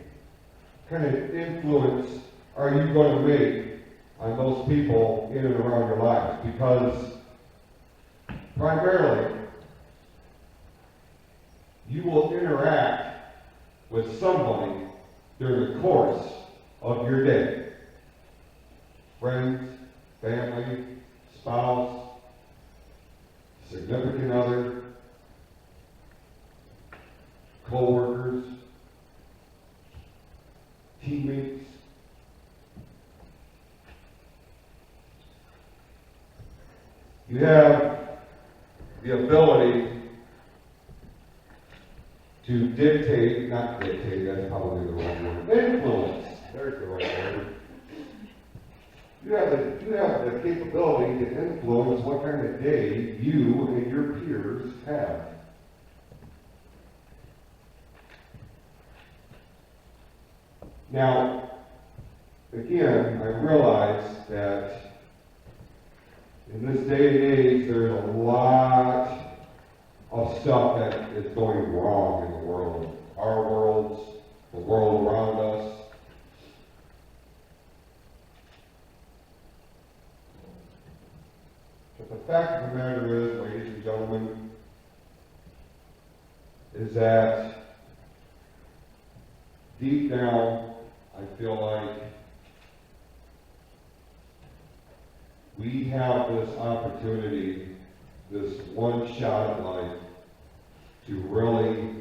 What kind of influence are you going to make on those people in and around your lives? Because primarily, you will interact with somebody during the course of your day. Friends, family, spouse, significant other, co-workers, teammates. You have the ability to dictate, not dictate, that's probably the wrong word, influence. There's the right word. You have the capability to influence what kind of day you and your peers have. Now, again, I realize that in this day and age, there's a lot of stuff that is going wrong in the world. Our worlds, the world around us. But the fact of the matter is, ladies and gentlemen, is that deep down, I feel like we have this opportunity, this one shot at life, to really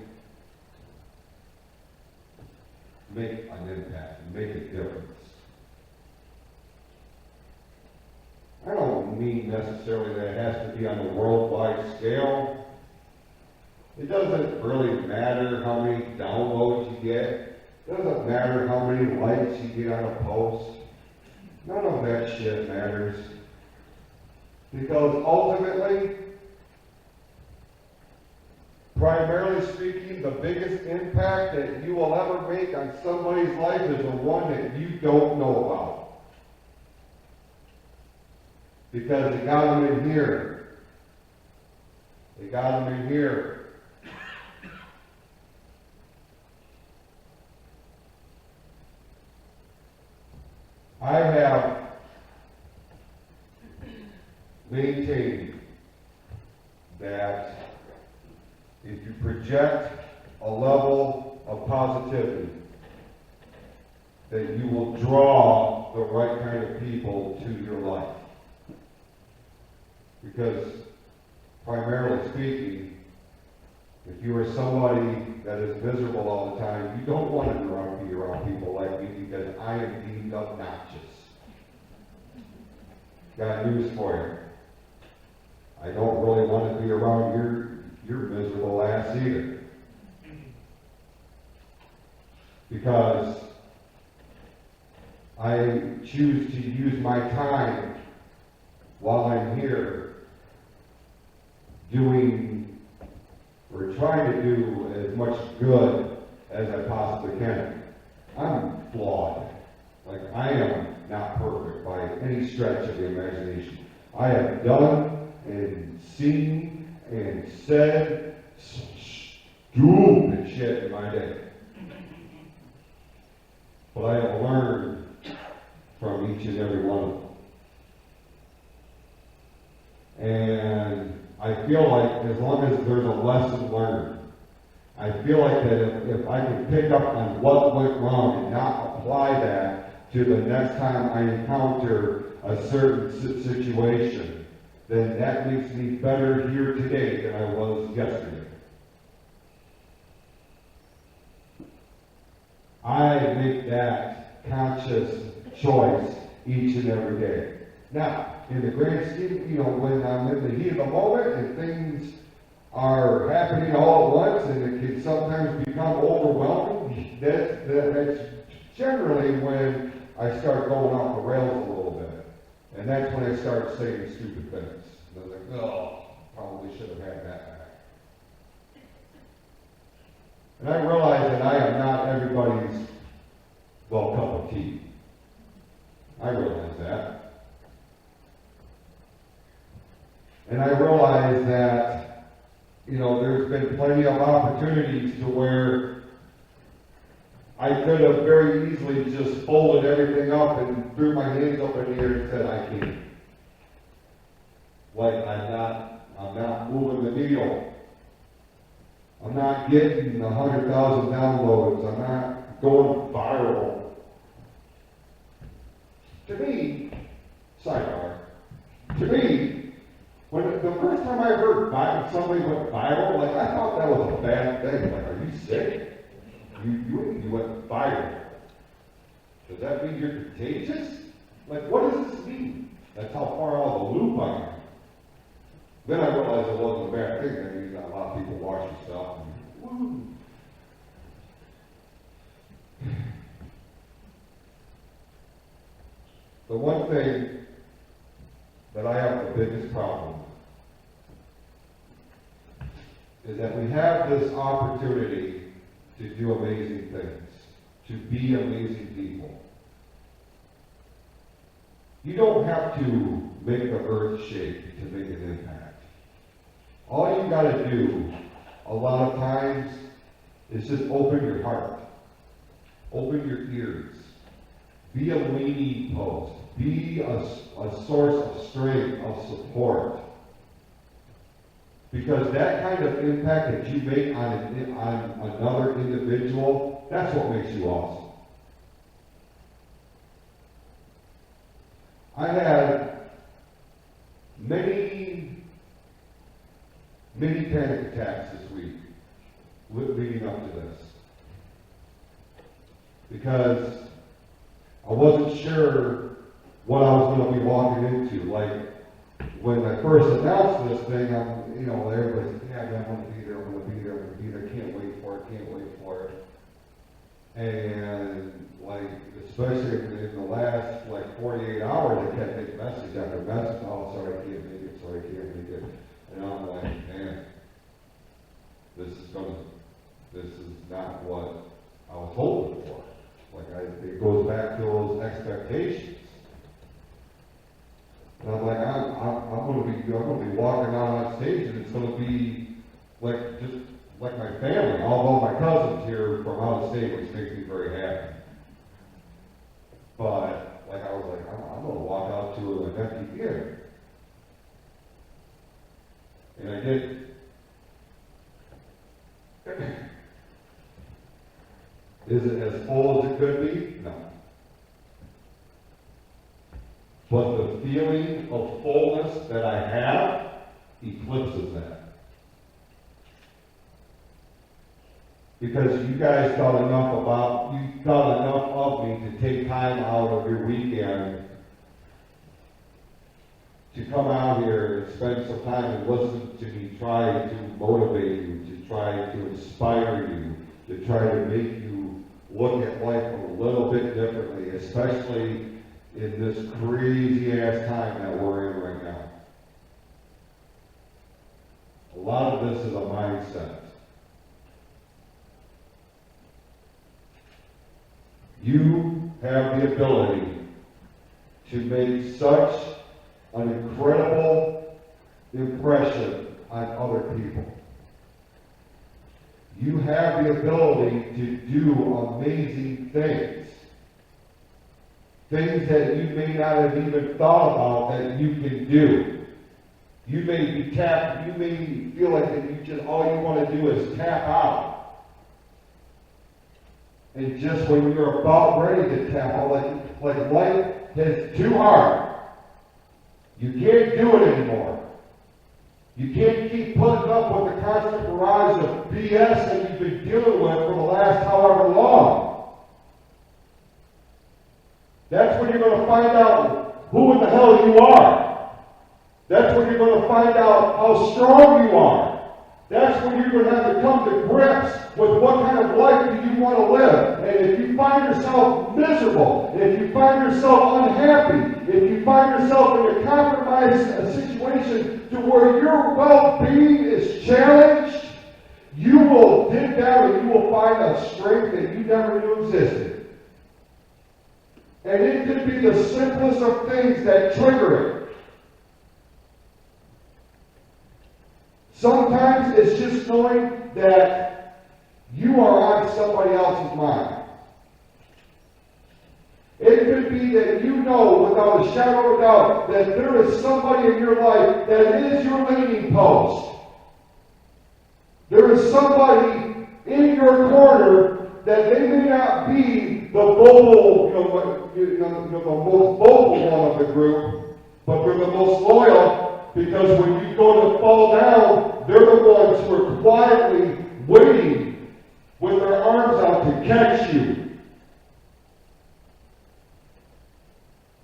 make an impact, make a difference. I don't mean necessarily that it has to be on a worldwide scale. It doesn't really matter how many downloads you get. It doesn't matter how many likes you get on a post. None of that shit matters. Because ultimately, primarily speaking, the biggest impact that you will ever make on somebody's life is the one that you don't know about. Because they got them in here. They got them in here. I have maintained that if you project a level of positivity, that you will draw the right kind of people to your life. Because primarily speaking, if you are somebody that is miserable all the time, you don't want to be around people like me because I am deemed obnoxious. Got news for you. I don't really want to be around your miserable ass either. Because I choose to use my time while I'm here doing or trying to do as much good as I possibly can. I'm flawed. Like, I am not perfect by any stretch of the imagination. I have done and seen and said stupid shit in my day. But I have learned from each and every one of them. And I feel like as long as there's a lesson learned, I feel like that if I can pick up on what went wrong and not apply that to the next time I encounter a certain situation, then that makes me better here today than I was yesterday. I make that conscious choice each and every day. Now, in the grand scheme, when I'm in the heat of the moment and things are happening all at once and it can sometimes become overwhelming, that's generally when I start going off the rails a little bit. And that's when I start saying stupid things. And I was like, oh, probably should have had that back. And I realize that I am not everybody's, cup of tea. I realize that. And I realize that, there's been plenty of opportunities to where I could have very easily just folded everything up and threw my hands up in the air and said, I can't. Like, I'm not moving the needle. I'm not getting 100,000 downloads. I'm not going viral. To me, sidebar, to me, when the first time I heard somebody went viral, I thought that was a bad thing. Like, are you sick? You went viral. Does that mean you're contagious? What does this mean? That's how far out of the loop I am. Then I realized it wasn't a bad thing. That means a lot of people watch your stuff. Woo. The one thing that I have the biggest problem with is that we have this opportunity to do amazing things, to be amazing people. You don't have to make the earth shake to make an impact. All you got to do a lot of times is just open your heart, open your ears, be a leaning post, be a source of strength, of support. Because that kind of impact that you make on another individual, that's what makes you awesome. I had many panic attacks this week leading up to this. Because I wasn't sure what I was going to be walking into. Like, when I first announced this thing, everybody's like, yeah, I'm going to be there, I'm going to be there, I'm going to be there, can't wait for it. And, especially in the last, 48 hours, I kept getting message after message, oh, sorry, I can't make it. And I'm like, man, this is not what I was hoping for. It goes back to those expectations. And I'm like, I'm going to be walking out on stage, and it's going to be just like my family. Although my cousin's here from out of state, which makes me very happy. But I was like, I'm going to walk out to an empty theater, and I did. Is it as full as it could be? No. but the feeling of fullness that I have eclipses that. Because you guys thought enough of me to take time out of your weekend to come out here and spend some time and listen to me try to motivate you, to try to inspire you, to try to make you look at life a little bit differently, especially in this crazy-ass time that we're in right now. A lot of this is a mindset. You have the ability to make such an incredible impression on other people. You have the ability to do amazing things. Things that you may not have even thought about that you can do. You may be tapped, you may feel like that you just all you want to do is tap out. And just when you're about ready to tap out, like life is too hard. You can't do it anymore. You can't keep putting up with the constant barrage of BS that you've been dealing with for the last however long. That's when you're going to find out who in the hell you are. That's when you're going to find out how strong you are. That's when you're going to have to come to grips with what kind of life do you want to live. And if you find yourself miserable, if you find yourself unhappy, if you find yourself in a compromised situation to where your well-being is challenged, you will dig down and you will find a strength that you never knew existed. And it could be the simplest of things that trigger it. Sometimes it's just knowing that you are on somebody else's mind. It could be that you know without a shadow of a doubt that there is somebody in your life that is your leaning post. There is somebody in your corner that they may not be the vocal, the most vocal one of the group, but they're the most loyal. Because when you go to fall down, they're the ones who are quietly waiting with their arms out to catch you.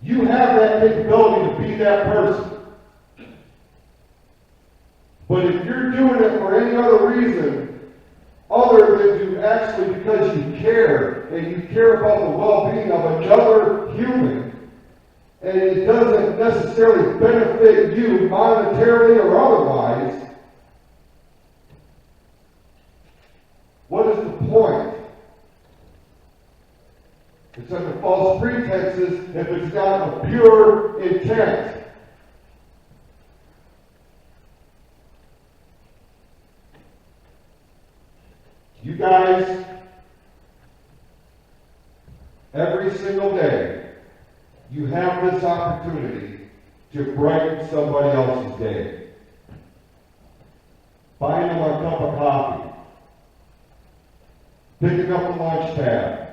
You have that capability to be that person. But if you're doing it for any other reason, other than to actually because you care, and you care about the well-being of another human, and it doesn't necessarily benefit you monetarily or otherwise, what is the point? It's under false pretenses if it's not a pure intent. You guys, every single day, you have this opportunity to brighten somebody else's day. Buying them a cup of coffee. Picking up a lunch tab.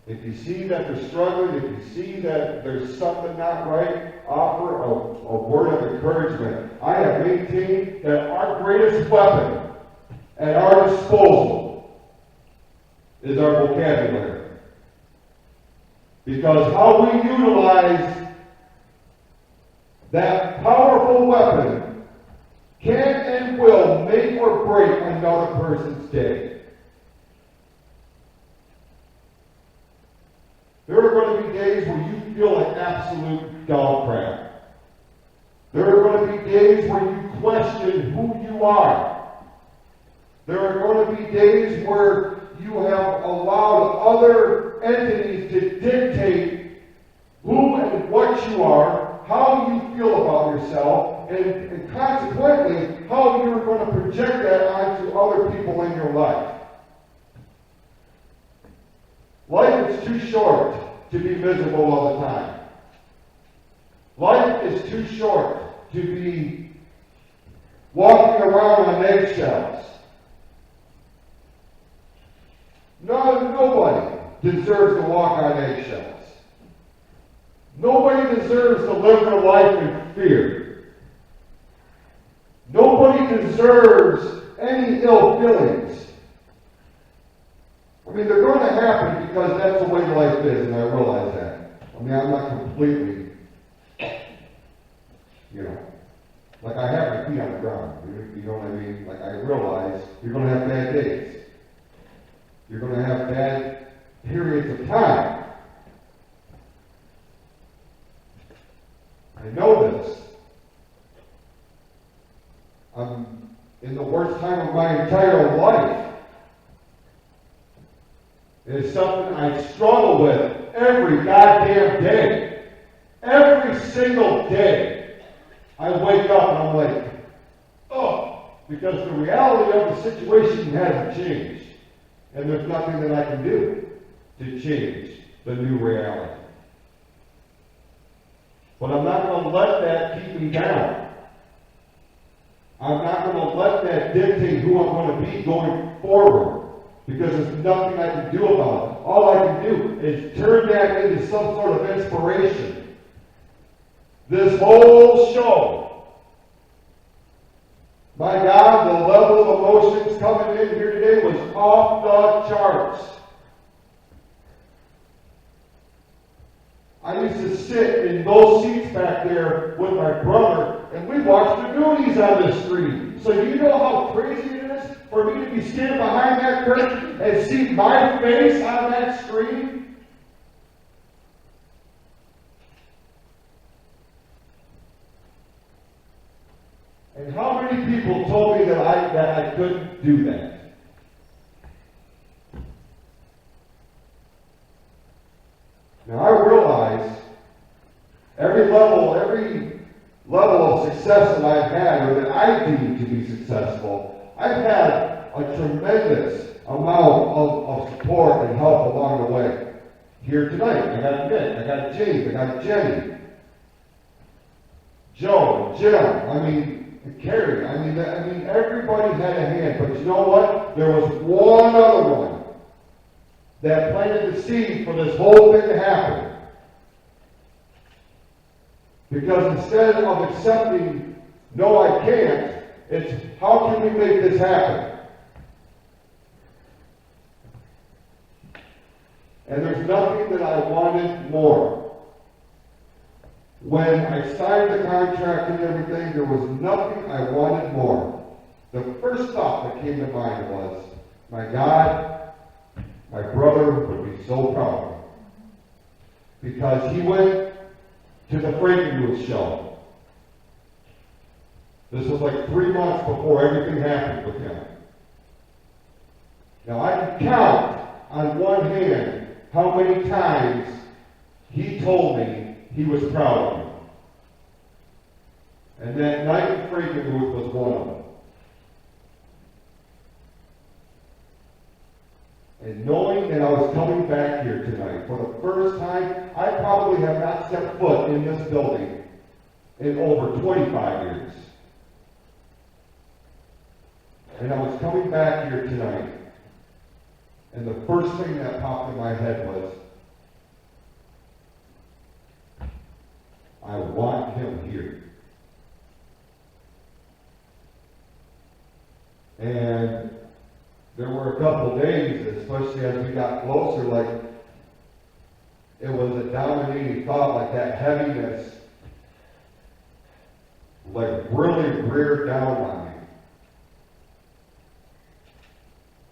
If you see that they're struggling, if you see that there's something not right, offer a word of encouragement. I have maintained that our greatest weapon at our disposal is our vocabulary. Because how we utilize that powerful weapon can and will make or break another person's day. There are going to be days where you feel like absolute dog crap. There are going to be days where you question who you are. There are going to be days where you have allowed other entities to dictate who and what you are, how you feel about yourself, and consequently, how you're going to project that onto other people in your life. Life is too short to be miserable all the time. Life is too short to be walking around on eggshells. Nobody deserves to walk on eggshells. deserves to live their life in fear. Nobody deserves any ill feelings. I mean, they're going to happen because that's the way life is, and I realize that. I mean, I'm not completely, like I have my feet on the ground. You know what I mean? Like I realize you're going to have bad days. You're going to have bad periods of time. I know this. I'm in the worst time of my entire life. It is something I struggle with every goddamn day. Every single day. I wake up and I'm like, oh, because the reality of the situation hasn't changed. And there's nothing that I can do to change the new reality. But I'm not going to let that keep me down. I'm not going to let that dictate who I'm going to be going forward. Because there's nothing I can do about it. All I can do is turn that into some sort of inspiration. This whole show, my God, the level of emotions coming in here today was off the charts. I used to sit in those seats back there with my brother, and we watched the Goonies on the screen. So you know how crazy it is for me to be standing behind that curtain and see my face on that screen? And how many people told me that I couldn't do that? Now I realize every level of success that I've had, or that I deem to be successful, I've had a tremendous amount of support and help along the way. Here tonight, I got Nick, I got James, I got Jenny, Joe, Jim, and Carrie. I mean, everybody had a hand. But you know what? There was one other one that planted the seed for this whole thing to happen. Because instead of accepting, no, I can't, it's how can we make this happen? And there's nothing that I wanted more. When I signed the contract and everything, there was nothing I wanted more. The first thought that came to mind was, my God, my brother would be so proud of me. Because he went to the Frankenmuth show. This was like 3 months before everything happened with him. Now I can count on one hand how many times he told me he was proud of me. And that night in Frankenmuth was one of them. And knowing that I was coming back here tonight for the first time, I probably have not stepped foot in this building in over 25 years. And I was coming back here tonight, and the first thing that popped in my head was, I want him here. And there were a couple days, especially as we got closer, like it was a dominating thought, like that heaviness, like really reared down on me.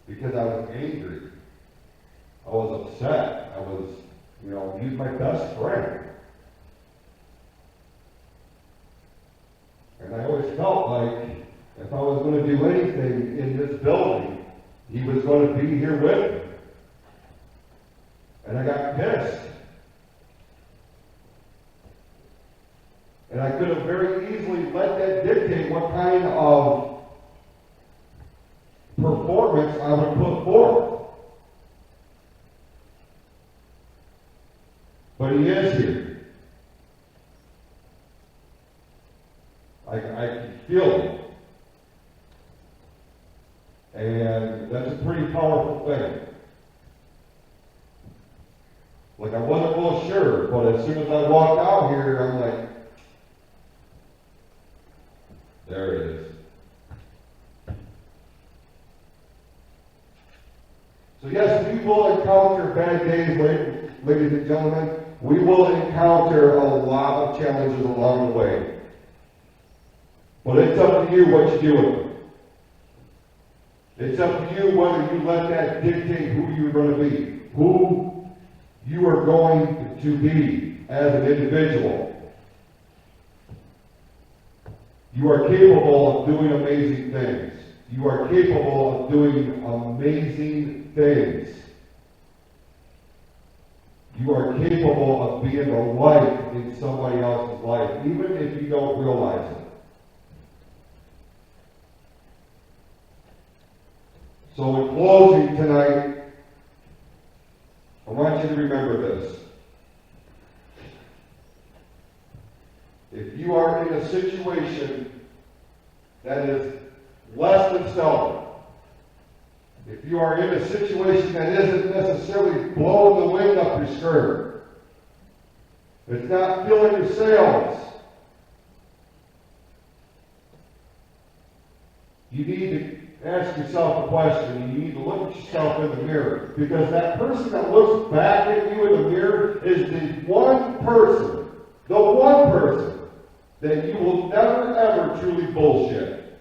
Because I was angry. I was upset. I was, he's my best friend. And I always felt like if I was going to do anything in this building, he was going to be here with me. And I got pissed. And I could have very easily let that dictate what kind of performance I would put forth. But he is here. I can feel it. And that's a pretty powerful thing. Like I wasn't real sure sure. But as soon as I walked out here, I'm like, there it is. So yes, we will encounter bad days, ladies and gentlemen. We will encounter a lot of challenges along the way. But it's up to you what you do with them. It's up to you whether you let that dictate who you're going to be, who you are going to be as an individual. You are capable of doing amazing things. You are capable of doing amazing things. You are capable of being a light in somebody else's life, even if you don't realize it. So in closing tonight, I want you to remember this. If you are in a situation that is less than stellar, if you are in a situation that isn't necessarily blowing the wind up your skirt, it's not filling your sails, you need to ask yourself a question, and you need to look at yourself in the mirror, because that person that looks back at you in the mirror is the one person that you will never ever truly bullshit.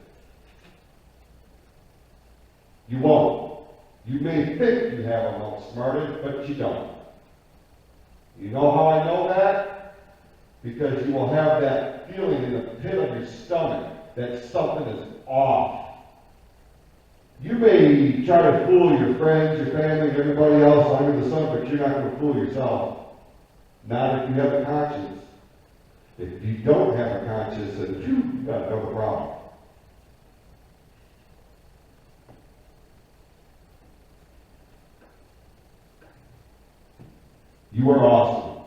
You won't. You may think you have them outsmarted, but you don't. You know how I know that? Because you will have that feeling in the pit of your stomach that something is off. You may try to fool your friends, your family, everybody else under the sun, but you're not going to fool yourself. Not if you have a conscience. If you don't have a conscience, then you've got another problem. You are awesome.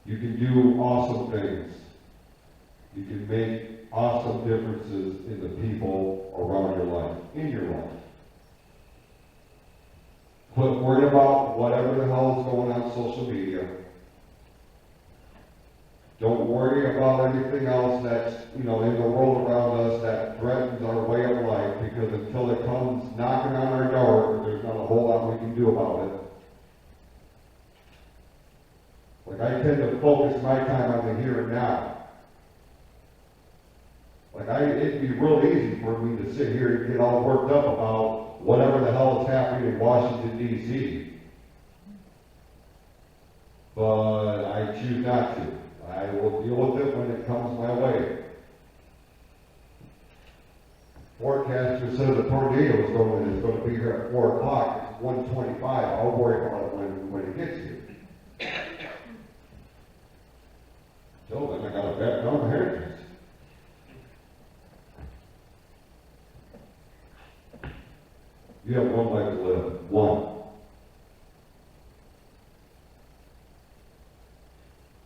You can do awesome things. You can make awesome differences in the people around your life, in your life. Quit worrying about whatever the hell is going on social media. Don't worry about anything else that's, in the world around us that threatens our way of life, because until it comes knocking on our door, there's not a whole lot we can do about it. Like, I tend to focus my time on the here and now. Like, it'd be real easy for me to sit here and get all worked up about whatever the hell is happening in Washington, D.C. But I choose not to. I will deal with it when it comes my way. Forecaster says a tornado is going to be here at 4 o'clock. It's 1:25. I'll worry about it when it gets here. Till then, I got a bet on inheritance. You have one life to live. One.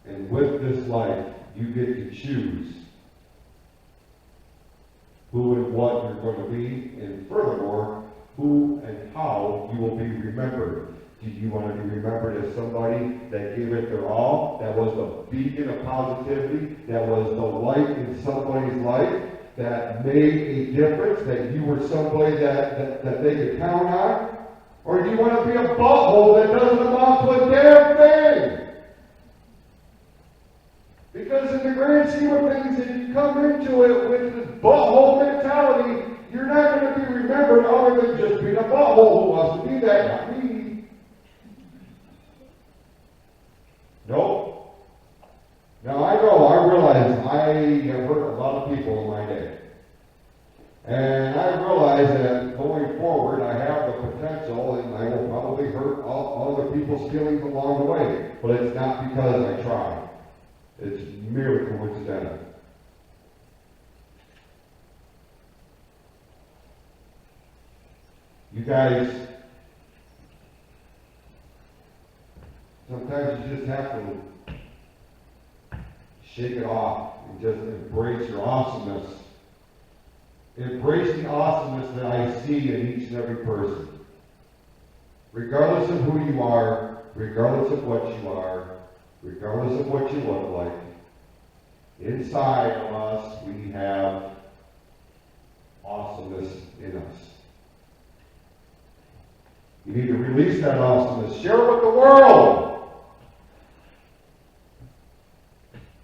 And with this life, you get to choose who and what you're going to be, and furthermore, who and how you will be remembered. Do you want to be remembered as somebody that gave it their all, that was the beacon of positivity, that was the light in somebody's life, that made a difference, that you were somebody that they could count on? Or do you want to be a butthole that doesn't amount to a damn thing? Because in the grand scheme of things, if you come into it with this butthole mentality, you're not going to be remembered other than just being a butthole who wants to be that, not me. Nope. Now I realize I have hurt a lot of people in my day. And I realize that going forward, I have the potential, and I will probably hurt all other people's feelings along the way. But it's not because I tried. It's merely coincidental. You guys, sometimes you just have to shake it off and just embrace your awesomeness. Embrace the awesomeness that I see in each and every person. regardless of who you are, regardless of what you are, regardless of what you look like, inside of us we have awesomeness in us. You need to release that awesomeness. Share it with the world.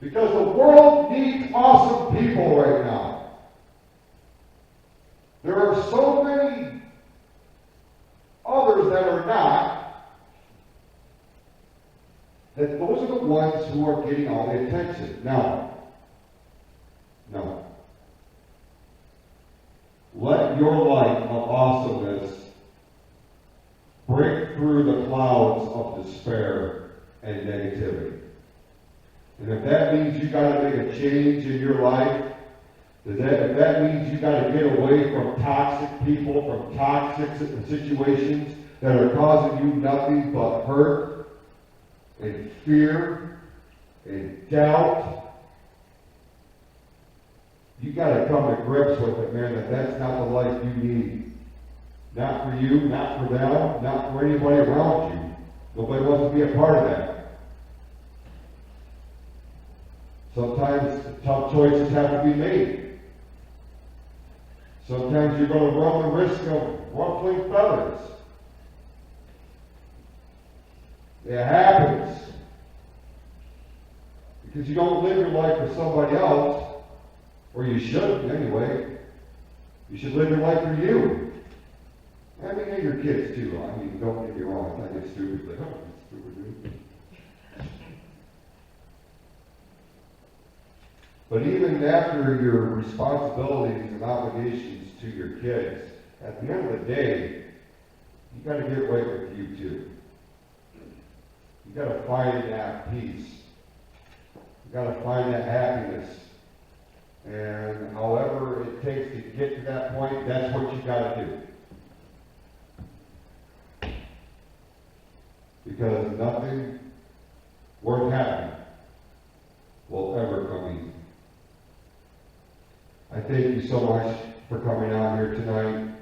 Because the world needs awesome people right now. There are so many others that are not, that those are the ones who are getting all the attention. No. Let your light of awesomeness break through the clouds of despair and negativity. And if that means you got to make a change in your life, if that means you got to get away from toxic people, from toxic situations that are causing you nothing but hurt and fear and doubt, you got to come to grips with it, man, that that's not the life you need. Not for you, not for them, not for anybody around you. Nobody wants to be a part of that. Sometimes tough choices have to be made. Sometimes you're going to run the risk of ruffling feathers. It happens. Because you don't live your life for somebody else, or you shouldn't anyway. You should live your life for you. I mean, and your kids too. I mean, don't get me wrong. I get stupid, but oh, it's stupid, dude. But even after your responsibilities and obligations to your kids, at the end of the day, you got to get right with you too. You got to find that peace. You got to find that happiness. And however it takes to get to that point, that's what you got to do. Because nothing worth having will ever come easy. I thank you so much for coming out here tonight.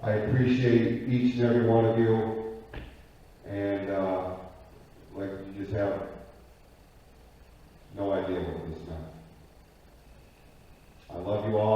I appreciate each and every one of you. And like you just have no idea what this meant. I love you all.